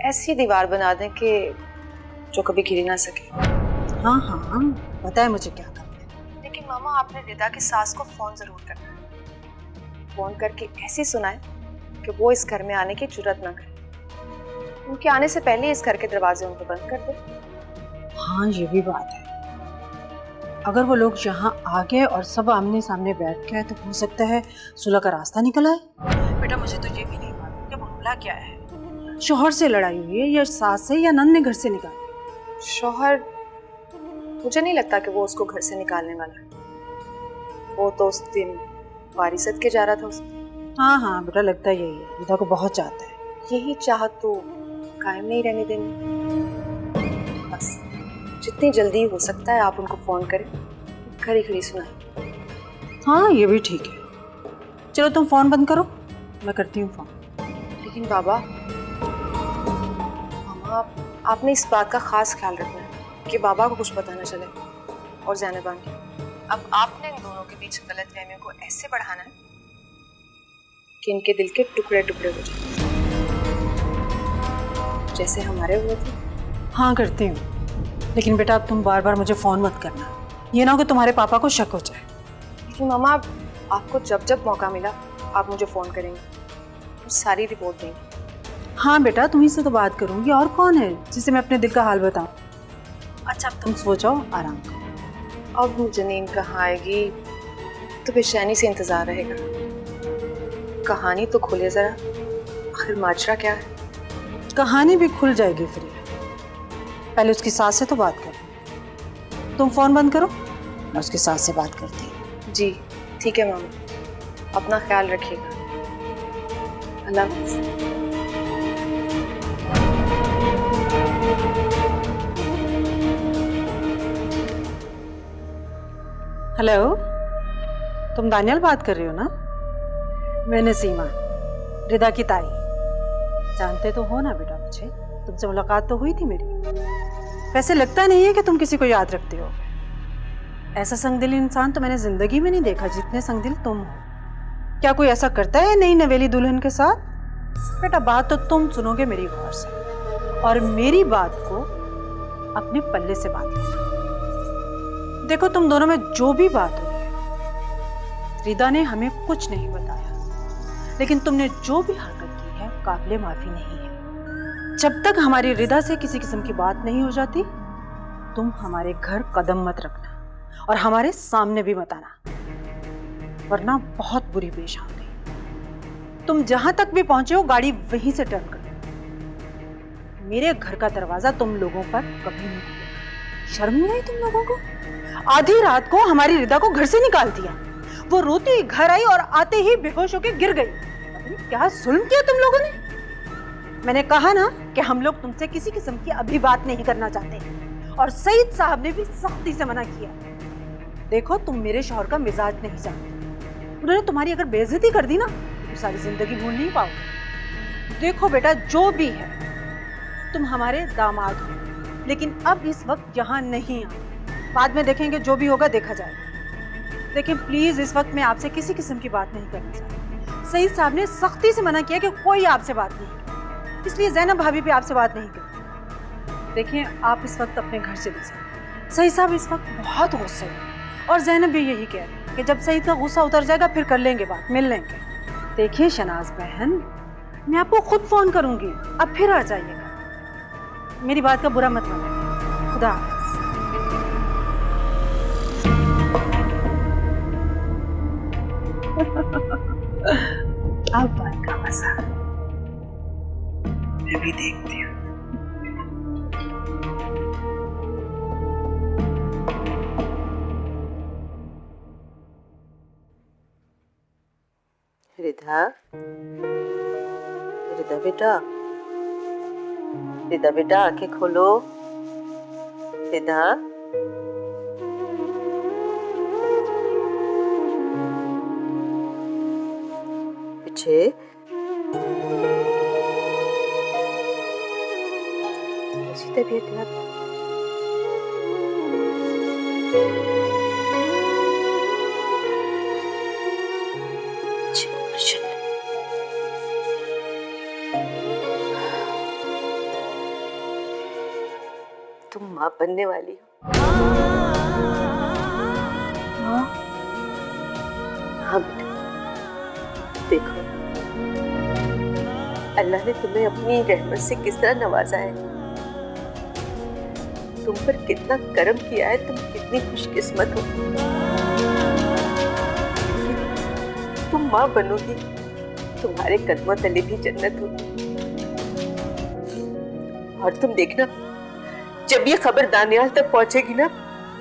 ऐसी दीवार बना दें कि जो कभी गिर ना सके। हाँ हाँ पता है मुझे क्या करना है। लेकिन मामा आपने रिदा की सास को फोन जरूर करना है। फोन करके ऐसे सुनाए कि वो इस घर में आने की जुर्रत ना करे। उनके आने से पहले इस घर के दरवाजे उनको बंद कर दे। हाँ ये भी बात है। अगर वो लोग यहाँ आ गए और सब आमने सामने बैठ गए तो हो सकता है सुलह का रास्ता निकल आए। बेटा मुझे तो ये भी नहीं मालूम कि मामला क्या है। शोहर से लड़ाई हुई है या सास से या नन ने घर से निकाली? शोहर, मुझे नहीं लगता कि वो उसको घर से निकालने वाला है। वो तो उस दिन वारिसत के जा रहा था उसको। हाँ हाँ बेटा लगता यही है, रिदा को बहुत चाहता है। यही चाहत तो कायम नहीं रहने देनी। बस जितनी जल्दी हो सकता है आप उनको फोन करें, खरी खरी सुनाएं। हाँ ये भी ठीक है। चलो तुम फोन बंद करो, मैं करती हूँ फोन। लेकिन बाबा, मामा आपने इस बात का खास ख्याल रखना है कि बाबा को कुछ पता न चले और ज़ैनब आंटी। अब आपने इन दोनों के बीच गलतफहमियों को ऐसे बढ़ाना है कि इनके दिल के टुकड़े टुकड़े हो जाए, जैसे हमारे हुए थे। हाँ करती हूँ, लेकिन बेटा अब तुम बार बार मुझे फ़ोन मत करना, ये ना हो कि तुम्हारे पापा को शक हो जाए। लेकिन मामा आपको जब जब मौका मिला आप मुझे फ़ोन करेंगे और सारी रिपोर्ट देंगे। हाँ बेटा तुम्ही से तो बात करूँगी, और कौन है जिसे मैं अपने दिल का हाल बताऊँ। अच्छा अब तुम सो जाओ, आराम करो। अब मुझे नींद कहाँ आएगी, तो बेचैनी से इंतज़ार रहेगा। कहानी तो खुले ज़रा, आखिर माजरा क्या है? कहानी भी खुल जाएगी फिर, पहले उसकी सास से तो बात करो। तुम फ़ोन बंद करो, मैं उसकी सास से बात करती हूँ। जी ठीक है मामा, अपना ख्याल रखिएगा। अल्लाह हाफ़िज़। हेलो, तुम दानियाल बात कर रही हो ना? मैंने सीमा, रिदा की ताई। जानते तो हो ना बेटा मुझे, तुमसे मुलाकात तो हुई थी मेरी। वैसे लगता नहीं है कि तुम किसी को याद रखते हो। ऐसा संगदिल इंसान तो मैंने जिंदगी में नहीं देखा जितने संगदिल तुम हो। क्या कोई ऐसा करता है नई नवेली दुल्हन के साथ? बेटा बात तो तुम सुनोगे मेरी गौर से, और मेरी बात को अपने पल्ले से बात लेना। देखो तुम दोनों में जो भी बात हुई है, रिदा ने हमें कुछ नहीं बताया, लेकिन तुमने जो भी हरकत की है काबिले माफी नहीं है। जब तक हमारी रिदा से किसी किस्म की बात नहीं हो जाती, तुम हमारे घर कदम मत रखना और हमारे सामने भी मत आना, वरना बहुत बुरी पेश आऊंगी। तुम जहां तक भी पहुंचे हो गाड़ी वहीं से टर्न कर दो। मेरे घर का दरवाजा तुम लोगों पर कभी नहीं खुलेगा। शर्म नहीं आई तुम लोगों को? आधी रात को हमारी रिदा को घर से निकाल दिया, वो रोती हुई घर आई और आते ही बेहोश होकर गिर गई। पता नहीं क्या जुल्म किया तुम लोगों ने। मैंने कहा ना कि हम लोग तुमसे किसी किस्म की अभी बात नहीं करना चाहते, और सईद साहब ने भी सख्ती से मना किया। देखो तुम मेरे शौहर का मिजाज नहीं जानते, उन्होंने तुम्हारी अगर बेइज्जती कर दी ना तो सारी जिंदगी भूल नहीं पाओगे। देखो बेटा, जो भी है तुम हमारे दामाद हो, लेकिन अब इस वक्त यहाँ नहीं आओ। बाद में देखेंगे, जो भी होगा देखा जाएगा। लेकिन प्लीज इस वक्त मैं आपसे किसी किस्म की बात नहीं करना चाहती। सईद साहब ने सख्ती से मना किया कि कोई आपसे बात नहीं करे, इसलिए ज़ैनब भाभी भी आपसे बात नहीं करती। देखिए आप इस वक्त अपने घर चले जाइए। सईद साहब इस वक्त बहुत गुस्से हैं और ज़ैनब भी यही कह रही है कि जब सईद का गुस्सा उतर जाएगा फिर कर लेंगे बात, मिल लेंगे। देखिए शनाज बहन, मैं आपको खुद फोन करूंगी, अब फिर आ जाइएगा। मेरी बात का बुरा मत मानिएगा। खुदा हाफ़िज़। अब बात का मजा मैं भी देखती हूँ। रिधा, रिधा बेटा, रिधा बेटा आंखें खोलो। रिधा, पीछे। कैसी तबीयत है आपकी? तुम माँ बनने वाली हो। हाँ बेटा, देखो अल्लाह ने तुम्हें अपनी रहमत से किस तरह नवाजा है, तुम पर कितना करम किया है, तुम कितनी खुशकिस्मत हो। तुम माँ बनोगी, तुम्हारे कदमों तले भी जन्नत होगी। और तुम देखना, जब ये खबर दानियाल तक पहुंचेगी ना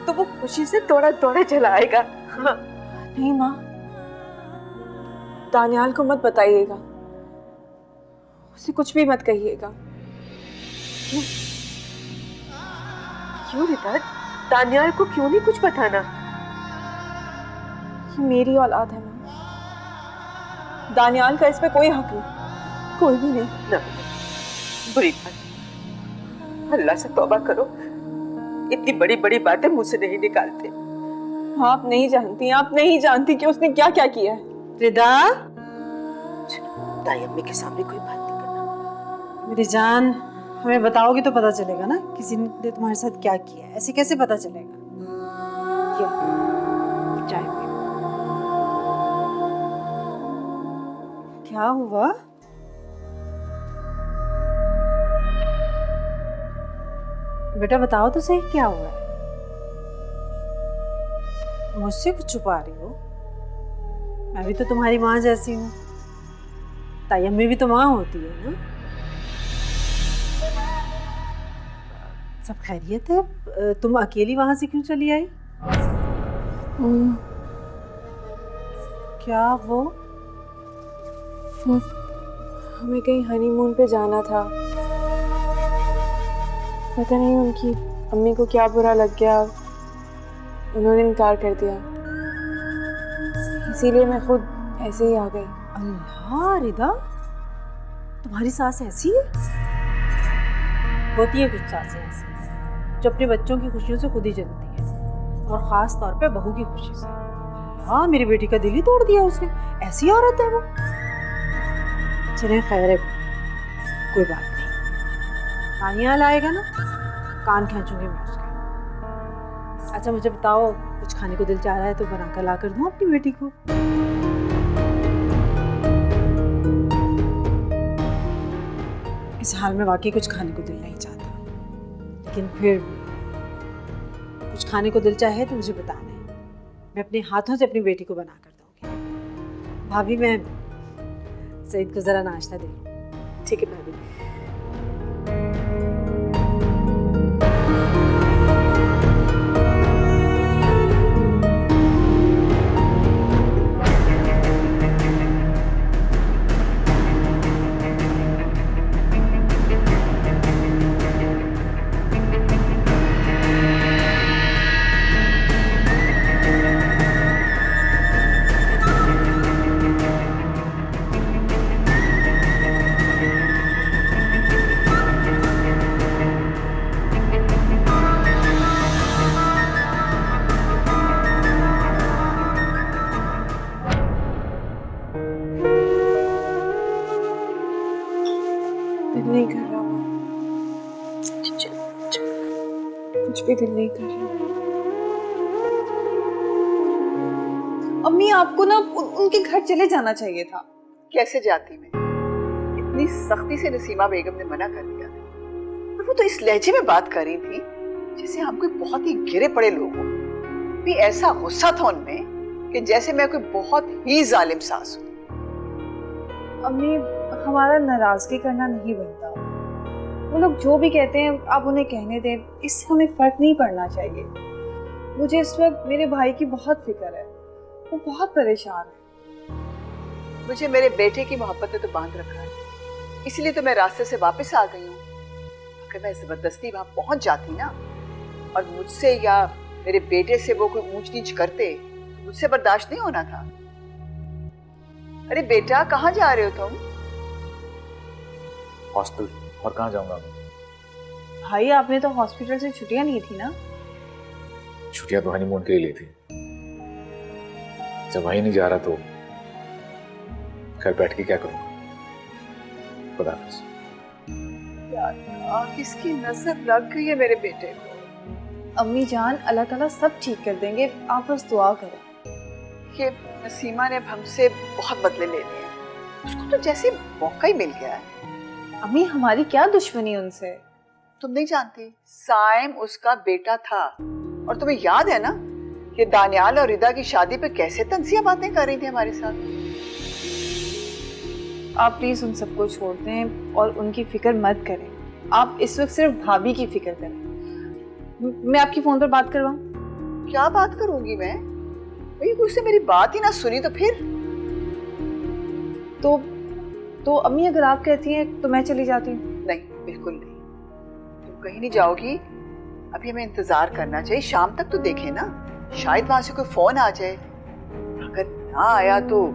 तो वो खुशी से दौड़ा दौड़ा चला आएगा। हाँ। नहीं माँ, दानियाल को मत बताइएगा, उसे कुछ भी मत कहिएगा। क्यों रिदा, दानियाल को क्यों नहीं कुछ बताना? ये मेरी औलाद है माँ, दानियाल का इस पे कोई हक नहीं, कोई भी नहीं। ना, बुरी बात, अल्लाह से तौबा करो, इतनी बड़ी बड़ी बातें मुंह से नहीं निकालते। आप नहीं जानती, आप नहीं जानती कि उसने क्या क्या किया है। रिदा, दाई अम्मी के सामने कोई बात नहीं करना। मेरी जान, हमें बताओगी तो पता चलेगा ना किसी ने तुम्हारे साथ क्या किया है। ऐसे कैसे पता चलेगा? ये चाय पियो। क्या हुआ? बेटा बताओ तो सही, क्या हुआ है? मुझसे कुछ छुपा रही हो? मैं भी तो तुम्हारी माँ जैसी हूँ, ताई अम्मी भी तो माँ होती है ना। सब खैरियत है? तुम अकेली वहां से क्यों चली आई? क्या वो हमें कहीं हनीमून पे जाना था, पता नहीं उनकी अम्मी को क्या बुरा लग गया, उन्होंने इनकार कर दिया, इसीलिए मैं खुद ऐसे ही आ गई। अल्लाह, रिदा तुम्हारी सास ऐसी है? होती है कुछ सासें ऐसी जो अपने बच्चों की खुशियों से खुद ही जलती है, और ख़ास तौर पे बहू की खुशी से। हाँ, मेरी बेटी का दिल ही तोड़ दिया उसने, ऐसी औरत है वो। चले खैर है, कोई बात नहीं, दानियाल आएगा ना, कान खींचूंगी मैं उसके। अच्छा मुझे बताओ, कुछ खाने को दिल चाह रहा है तो बना कर ला कर दूँ अपनी बेटी को? इस हाल में वाकई कुछ खाने को दिल नहीं चाहता, लेकिन फिर भी कुछ खाने को दिल चाहे तो मुझे बताना है, मैं अपने हाथों से अपनी बेटी को बना कर दूंगी। भाभी मैं सईद को जरा नाश्ता दे। ठीक है भाभी। दिल नहीं कर रहा माँ, कुछ भी दिल नहीं कर रहा। अम्मी आपको ना उनके घर चले जाना चाहिए था। कैसे जाती मैं? इतनी सख्ती से नसीमा बेगम ने मना कर दिया था। और वो तो इस लहजे में बात कर रही थी जैसे हम कोई बहुत ही गिरे पड़े लोग हों। भी ऐसा गुस्सा था उनमें कि जैसे मैं कोई बहुत ही जालिम सास हूँ। अम्मी हमारा नाराजगी करना नहीं बनता, वो लोग जो भी कहते हैं आप उन्हें कहने दें, इससे हमें फर्क नहीं पड़ना चाहिए। मुझे इस वक्त मेरे भाई की बहुत फिक्र है, वो बहुत परेशान है। मुझे मेरे बेटे की मोहब्बत ने तो बांध रखा है, इसलिए तो मैं रास्ते से वापस आ गई हूँ। अगर मैं जबरदस्ती वहां पहुंच जाती ना और मुझसे या मेरे बेटे से वो कोई ऊंच नीच करते तो मुझसे बर्दाश्त नहीं होना था। अरे बेटा, कहाँ जा रहे हो तुम? हॉस्टल। और कहाँ जाऊंगा मैं? भाई आपने तो हॉस्पिटल से छुट्टियां ली थी ना? छुट्टियां तो हनीमून के लिए ली थी। जब वही नहीं जा रहा तो घर बैठ के क्या करूंगा? खुदा हाफिज़। यार, किसकी नजर लग गई है मेरे बेटे को? अम्मी जान, अल्लाह ताला सब ठीक कर देंगे, आप बस दुआ करें। कि नसीमा ने हमसे बहुत बदले ले लिए, उसको तो जैसे मौका ही मिल गया है। अम्मी हमारी क्या दुश्मनी उनसे? तुम नहीं जानती, साइम उसका बेटा था। और तुम्हें याद है ना कि दानियाल और रिदा की शादी पे कैसे तंजिया बातें कर रही थी हमारे साथ। आप प्लीज उन सबको छोड़ दें और उनकी फिक्र मत करें। आप इस वक्त सिर्फ भाभी की फिक्र करें। मैं आपकी फोन पर बात करवाऊं? क्या बात करूंगी मैं? भाई उससे मेरी बात ही ना सुनी तो फिर? तो अम्मी अगर आप कहती हैं तो मैं चली जाती हूँ। नहीं, बिल्कुल नहीं, तुम कहीं नहीं जाओगी। अभी हमें इंतजार करना चाहिए, शाम तक तो देखें ना, शायद वहां से कोई फोन आ जाए। अगर ना आया तो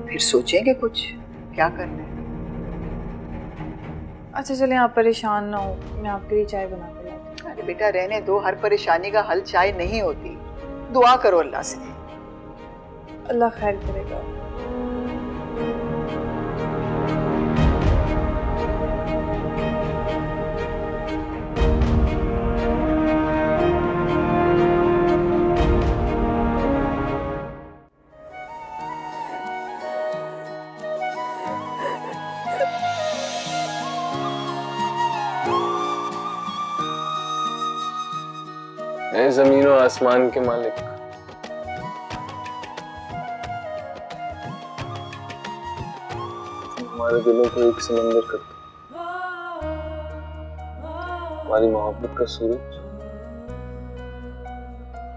फिर सोचेंगे कुछ क्या करना है। अच्छा चलें, आप परेशान ना हो, मैं आपके लिए चाय बना कर लाती हूँ। अरे बेटा रहने दो, हर परेशानी का हल चाय नहीं होती। दुआ करो अल्लाह से। अल्लाह खैर करेगा। ऐ जमीन और आसमान के मालिक, हमारे दिलों को एक समंदर कर दो। हमारी मोहब्बत का सूरज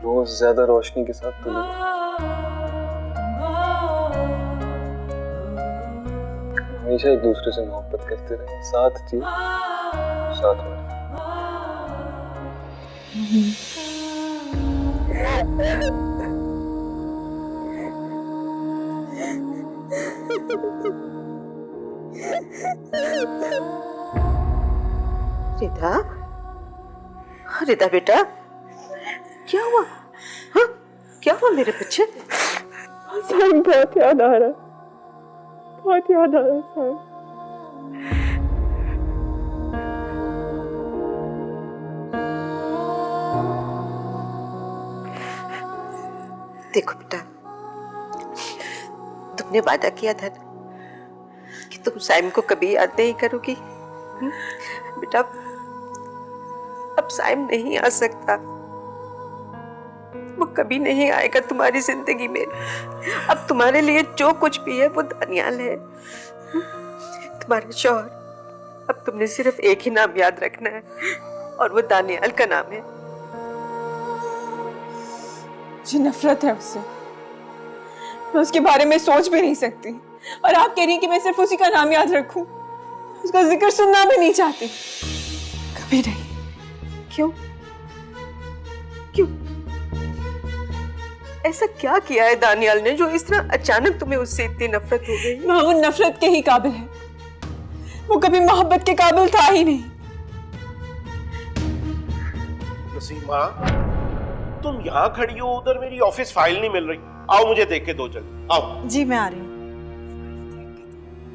रोज ज्यादा रोशनी के साथ तुले। हमेशा एक दूसरे से मोहब्बत करते रहे, साथ जी साथ में। रिदा, रिदा बेटा, क्या हुआ? हाँ? क्या हुआ मेरे बच्चे? साइम बहुत याद आ रहा है, बहुत याद आ रहा है साइम। देखो बेटा, तुमने वादा किया था कि तुम साइम को कभी याद नहीं करोगी, बेटा अब साइम नहीं आ सकता, वो कभी नहीं आएगा तुम्हारी जिंदगी में। अब तुम्हारे लिए जो कुछ भी है वो दानियाल है, तुम्हारा शौहर। अब तुमने सिर्फ एक ही नाम याद रखना है और वो दानियाल का नाम है। मुझे नफरत है उससे, मैं उसके बारे में सोच भी नहीं सकती। और आप कह रही हैं कि मैं सिर्फ उसी का नाम याद रखूं, उसका जिक्र सुनना भी नहीं चाहती, कभी नहीं। क्यों क्यों ऐसा क्या किया है दानियाल ने जो इस तरह अचानक तुम्हें उससे इतनी नफरत हो गई? मैं वो नफरत के ही काबिल है, वो कभी मोहब्बत के काबिल था ही नहीं। नसीमा, तुम यहाँ खड़ी हो, उधर मेरी ऑफिस फाइल नहीं मिल रही। आओ मुझे देख के दो, जल्दी आओ। जी मैं आ रही हूँ।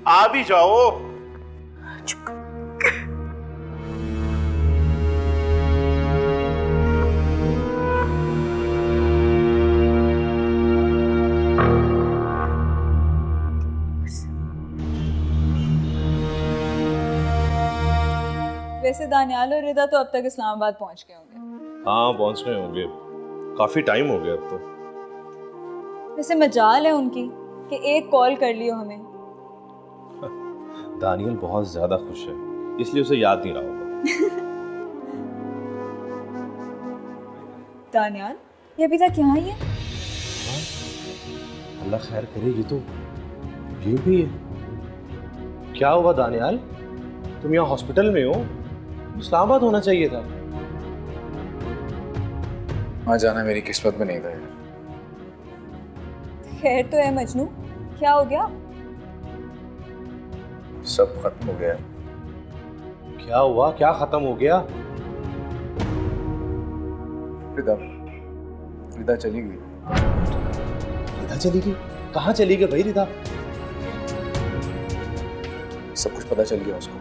आ भी जाओ। वैसे दानियाल और रिदा तो अब तक इस्लामाबाद पहुंच गए होंगे। हाँ पहुंच गए होंगे, काफी टाइम हो गया अब तो। वैसे मजाल है उनकी कि एक कॉल कर लियो हमें। दानियल बहुत ज्यादा खुश है, इसलिए उसे याद नहीं रहा होगा। दानियाल ये अभी तक यहाँ ही है? अल्लाह खैर करे, ये भी है। क्या हुआ दानियाल, तुम यहाँ हॉस्पिटल में हो? इस्लामाबाद होना चाहिए था। वहाँ जाना मेरी किस्मत में नहीं था यार। खैर तो है मजनू, क्या हो गया? सब खत्म हो गया। क्या हुआ, क्या खत्म हो गया? रिदा चली गई। रिदा चली गई? कहाँ चली गई भाई रिदा? सब कुछ पता चल गया उसको।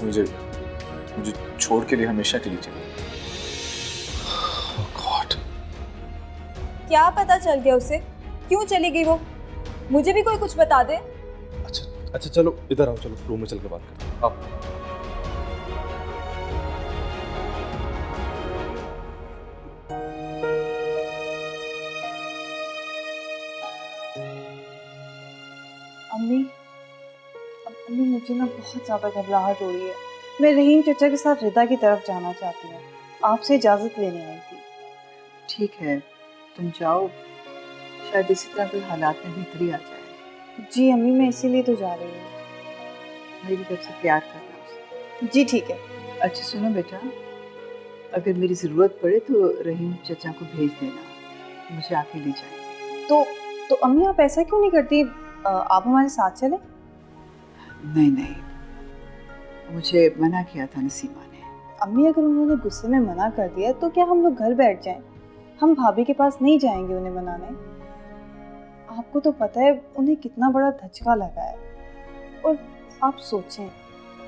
मुझे छोड़ के लिए हमेशा के लिए चली। गॉड, क्या पता चल गया उसे? क्यों चली गई वो? मुझे भी कोई कुछ बता दे। अच्छा चलो इधर आओ, चलो रूम में चल के बात करते हैं। आओ। अम्मी मुझे ना बहुत ज़्यादा घबराहट हो रही है। मैं रहीम चचा के साथ रिदा की तरफ जाना चाहती हूँ, आपसे इजाज़त लेने आई थी। ठीक है, तुम जाओ, शायद इसी तरह कोई हालात में बेहतरी आ जाए। जी अम्मी, मैं इसीलिए तो जा रही हूँ। मेरी तरफ से प्यार करना उसे। जी ठीक है। अच्छा सुनो बेटा, अगर मेरी ज़रूरत पड़े तो रहीम चचा को भेज देना, मुझे आके ले जाएंगे। तो अम्मी आप ऐसा क्यों नहीं करती, आप हमारे साथ चले? नहीं, मुझे मना किया था नसीमा ने। अम्मी अगर उन्होंने गुस्से में मना कर दिया तो क्या हम लोग घर बैठ जाएं? हम भाभी के पास नहीं जाएंगे उन्हें मनाने। आपको तो पता है उन्हें कितना बड़ा धचका लगा है। और आप सोचें,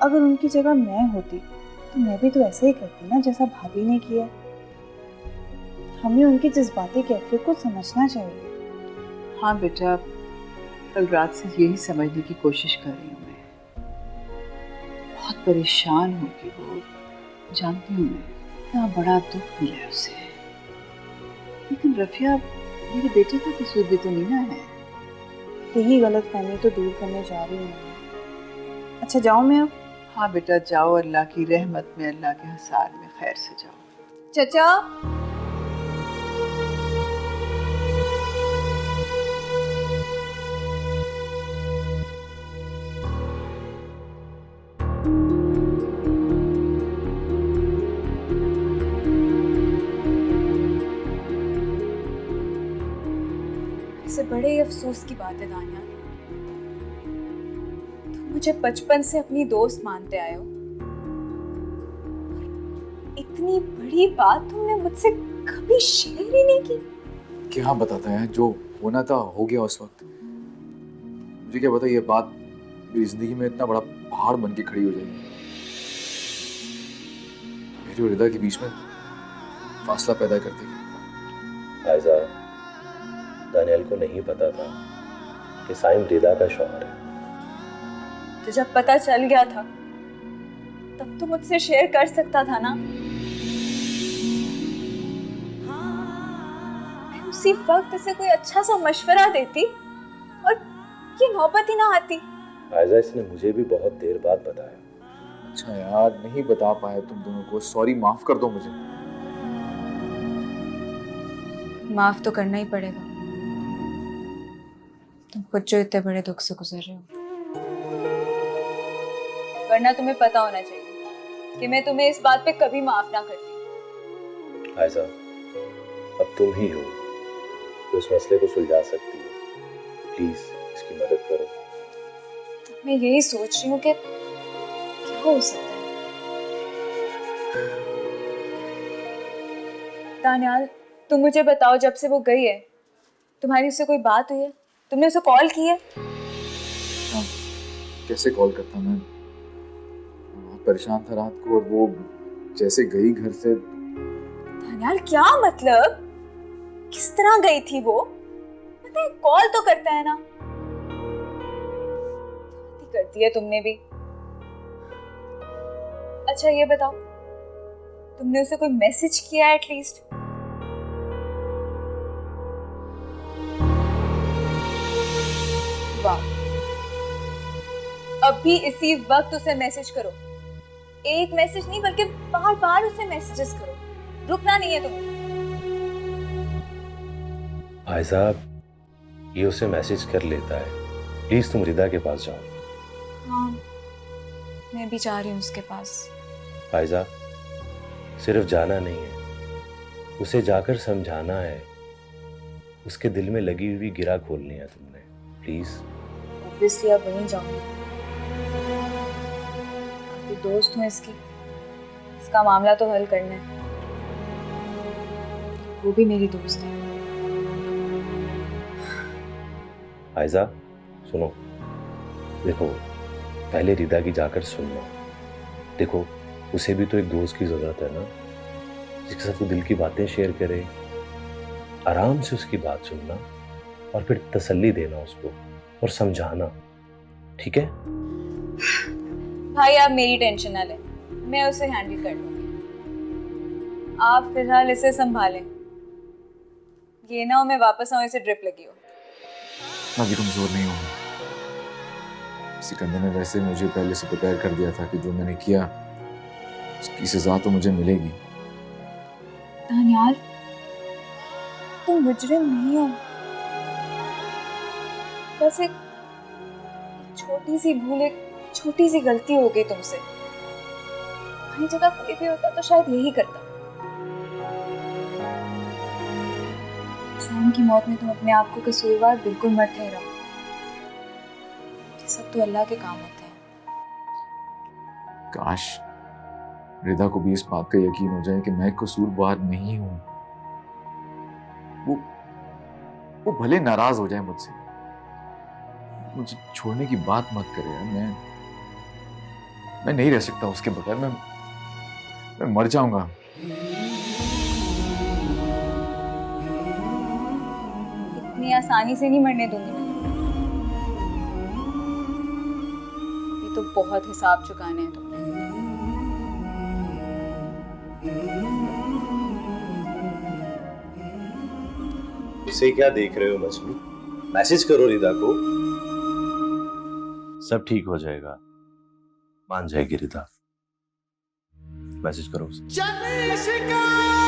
अगर उनकी जगह मैं होती तो मैं भी तो ऐसा ही करती ना जैसा भाभी ने किया। हमें उनकी जज्बाती कैफियत को समझना चाहिए। हाँ बेटा, कल रात से यही समझने की कोशिश कर रही हूँ मैं। बहुत परेशान होगी वो, जानती हूँ मैं, इतना बड़ा दुख मिला है उसे। लेकिन रफिया मेरे बेटे का कसूर भी तो नहीं ना है। यही गलतफहमी तो दूर करने जा रही हूँ। अच्छा जाओ मैं अब? हाँ बेटा जाओ, अल्लाह की रहमत में, अल्लाह के हसार में खैर से जाओ। चचा इससे बड़े अफसोस की बात है दानियाल, तुम मुझे बचपन से अपनी दोस्त मानते आए हो। इतनी बड़ी बात तुमने मुझसे कभी शेयर ही नहीं की। क्या बताता है, जो होना था हो गया उस वक्त। मुझे क्या पता ये बात मेरी जिंदगी में इतना बड़ा पहाड़ बन के खड़ी हो जाएगी। मेरी और रिदा के बीच में फासला पैदा कर देगी। आयजा, दानियल को नहीं पता था कि साइम रिदा का शौहर है। तो जब पता चल गया था तब तो मुझसे शेयर कर सकता था ना। मैं उसी वक्त उसे कोई अच्छा सा मशवरा देती और ये नौबत ही ना आती। आयजा, इसने मुझे भी बहुत देर बाद बताया। अच्छा यार, नहीं बता पाए तुम दोनों को, सॉरी, माफ कर दो मुझे। माफ तो करना ही पड़ेगा, तुम खुद जो इतने बड़े दुख से गुजर रहे हो। वरना तुम्हें पता होना चाहिए कि मैं तुम्हें इस बात पे कभी माफ ना करती। आयजा, अब तुम ही हो तो इस मसले को सुलझा सकती हो। प्लीज इसकी मदद करो। मैं यही सोच रही हूँ कि क्या हो सकता है। दानियाल, तुम मुझे बताओ, जब से वो गई है तुम्हारी उससे कोई बात हुई है? तुमने उसे कॉल की है? कैसे कॉल करता मैं बहुत परेशान था रात को, और वो जैसे गई घर से। दानियाल, क्या मतलब? किस तरह गई थी वो? पता है, कॉल तो करता है ना। करती है तुमने भी। अच्छा ये बताओ, तुमने उसे कोई मैसेज किया है एटलीस्ट? वाह, अभी इसी वक्त उसे मैसेज करो। एक मैसेज नहीं बल्कि बार बार उसे मैसेजेस करो, रुकना नहीं है तुम्हें। भाई साहब, ये उसे मैसेज कर लेता है। प्लीज तुम रिदा के पास जाओ। हाँ, मैं भी जा रही हूँ उसके पास। फायजा, सिर्फ जाना नहीं है, उसे जाकर समझाना है। उसके दिल में लगी हुई गिरा खोलनी है तुमने। प्लीज। ऑब्वियसली अब वहीं जाऊंगी। आपकी दोस्त हूँ इसका मामला तो हल करना है। वो भी मेरी दोस्त है। फायजा सुनो, देखो पहले रिदा की जाकर सुनना। देखो उसे भी तो एक दोस्त की जरूरत है ना, जिसके साथ वो दिल की बातें शेयर करे। आराम से उसकी बात सुनना और फिर तसल्ली देना उसको और समझाना, ठीक है? भाई आप मेरी टेंशन ना लें, मैं उसे हैंडल कर लूंगी। आप फिलहाल इसे संभालें। ये ना हो मैं वापस आऊं इसे ड्रिप लगी हो। मैं भी कमजोर नहीं हूँ। सिकंदर ने वैसे मुझे पहले से प्रिपेयर कर दिया था कि जो मैंने किया उसकी सजा तो मुझे मिलेगी। दानियाल, तुम मुजरिम नहीं हो। बस एक छोटी सी भूल, एक छोटी सी गलती हो गई तुमसे। तुम्हारी जगह कोई भी होता तो शायद यही करता। सैम की मौत में तुम अपने आप को कसूरवार बिल्कुल मत ठहराओ। सब तो अल्लाह के काम होते हैं। काश रिदा को भी इस बात का यकीन हो जाए कि मैं कसूरवार नहीं हूं। वो भले नाराज हो जाए मुझसे, मुझे छोड़ने की बात मत करे यार। मैं नहीं रह सकता उसके बगैर। मैं मर जाऊंगा। इतनी आसानी से नहीं मरने दूंगी मैं। अभी तो बहुत हिसाब चुकाने हैं तुमने। उसे क्या देख रहे हो मछली? मैसेज करो रिदा को, सब ठीक हो जाएगा। मान जाएगी रिदा। मैसेज करो उसे। चली शिकार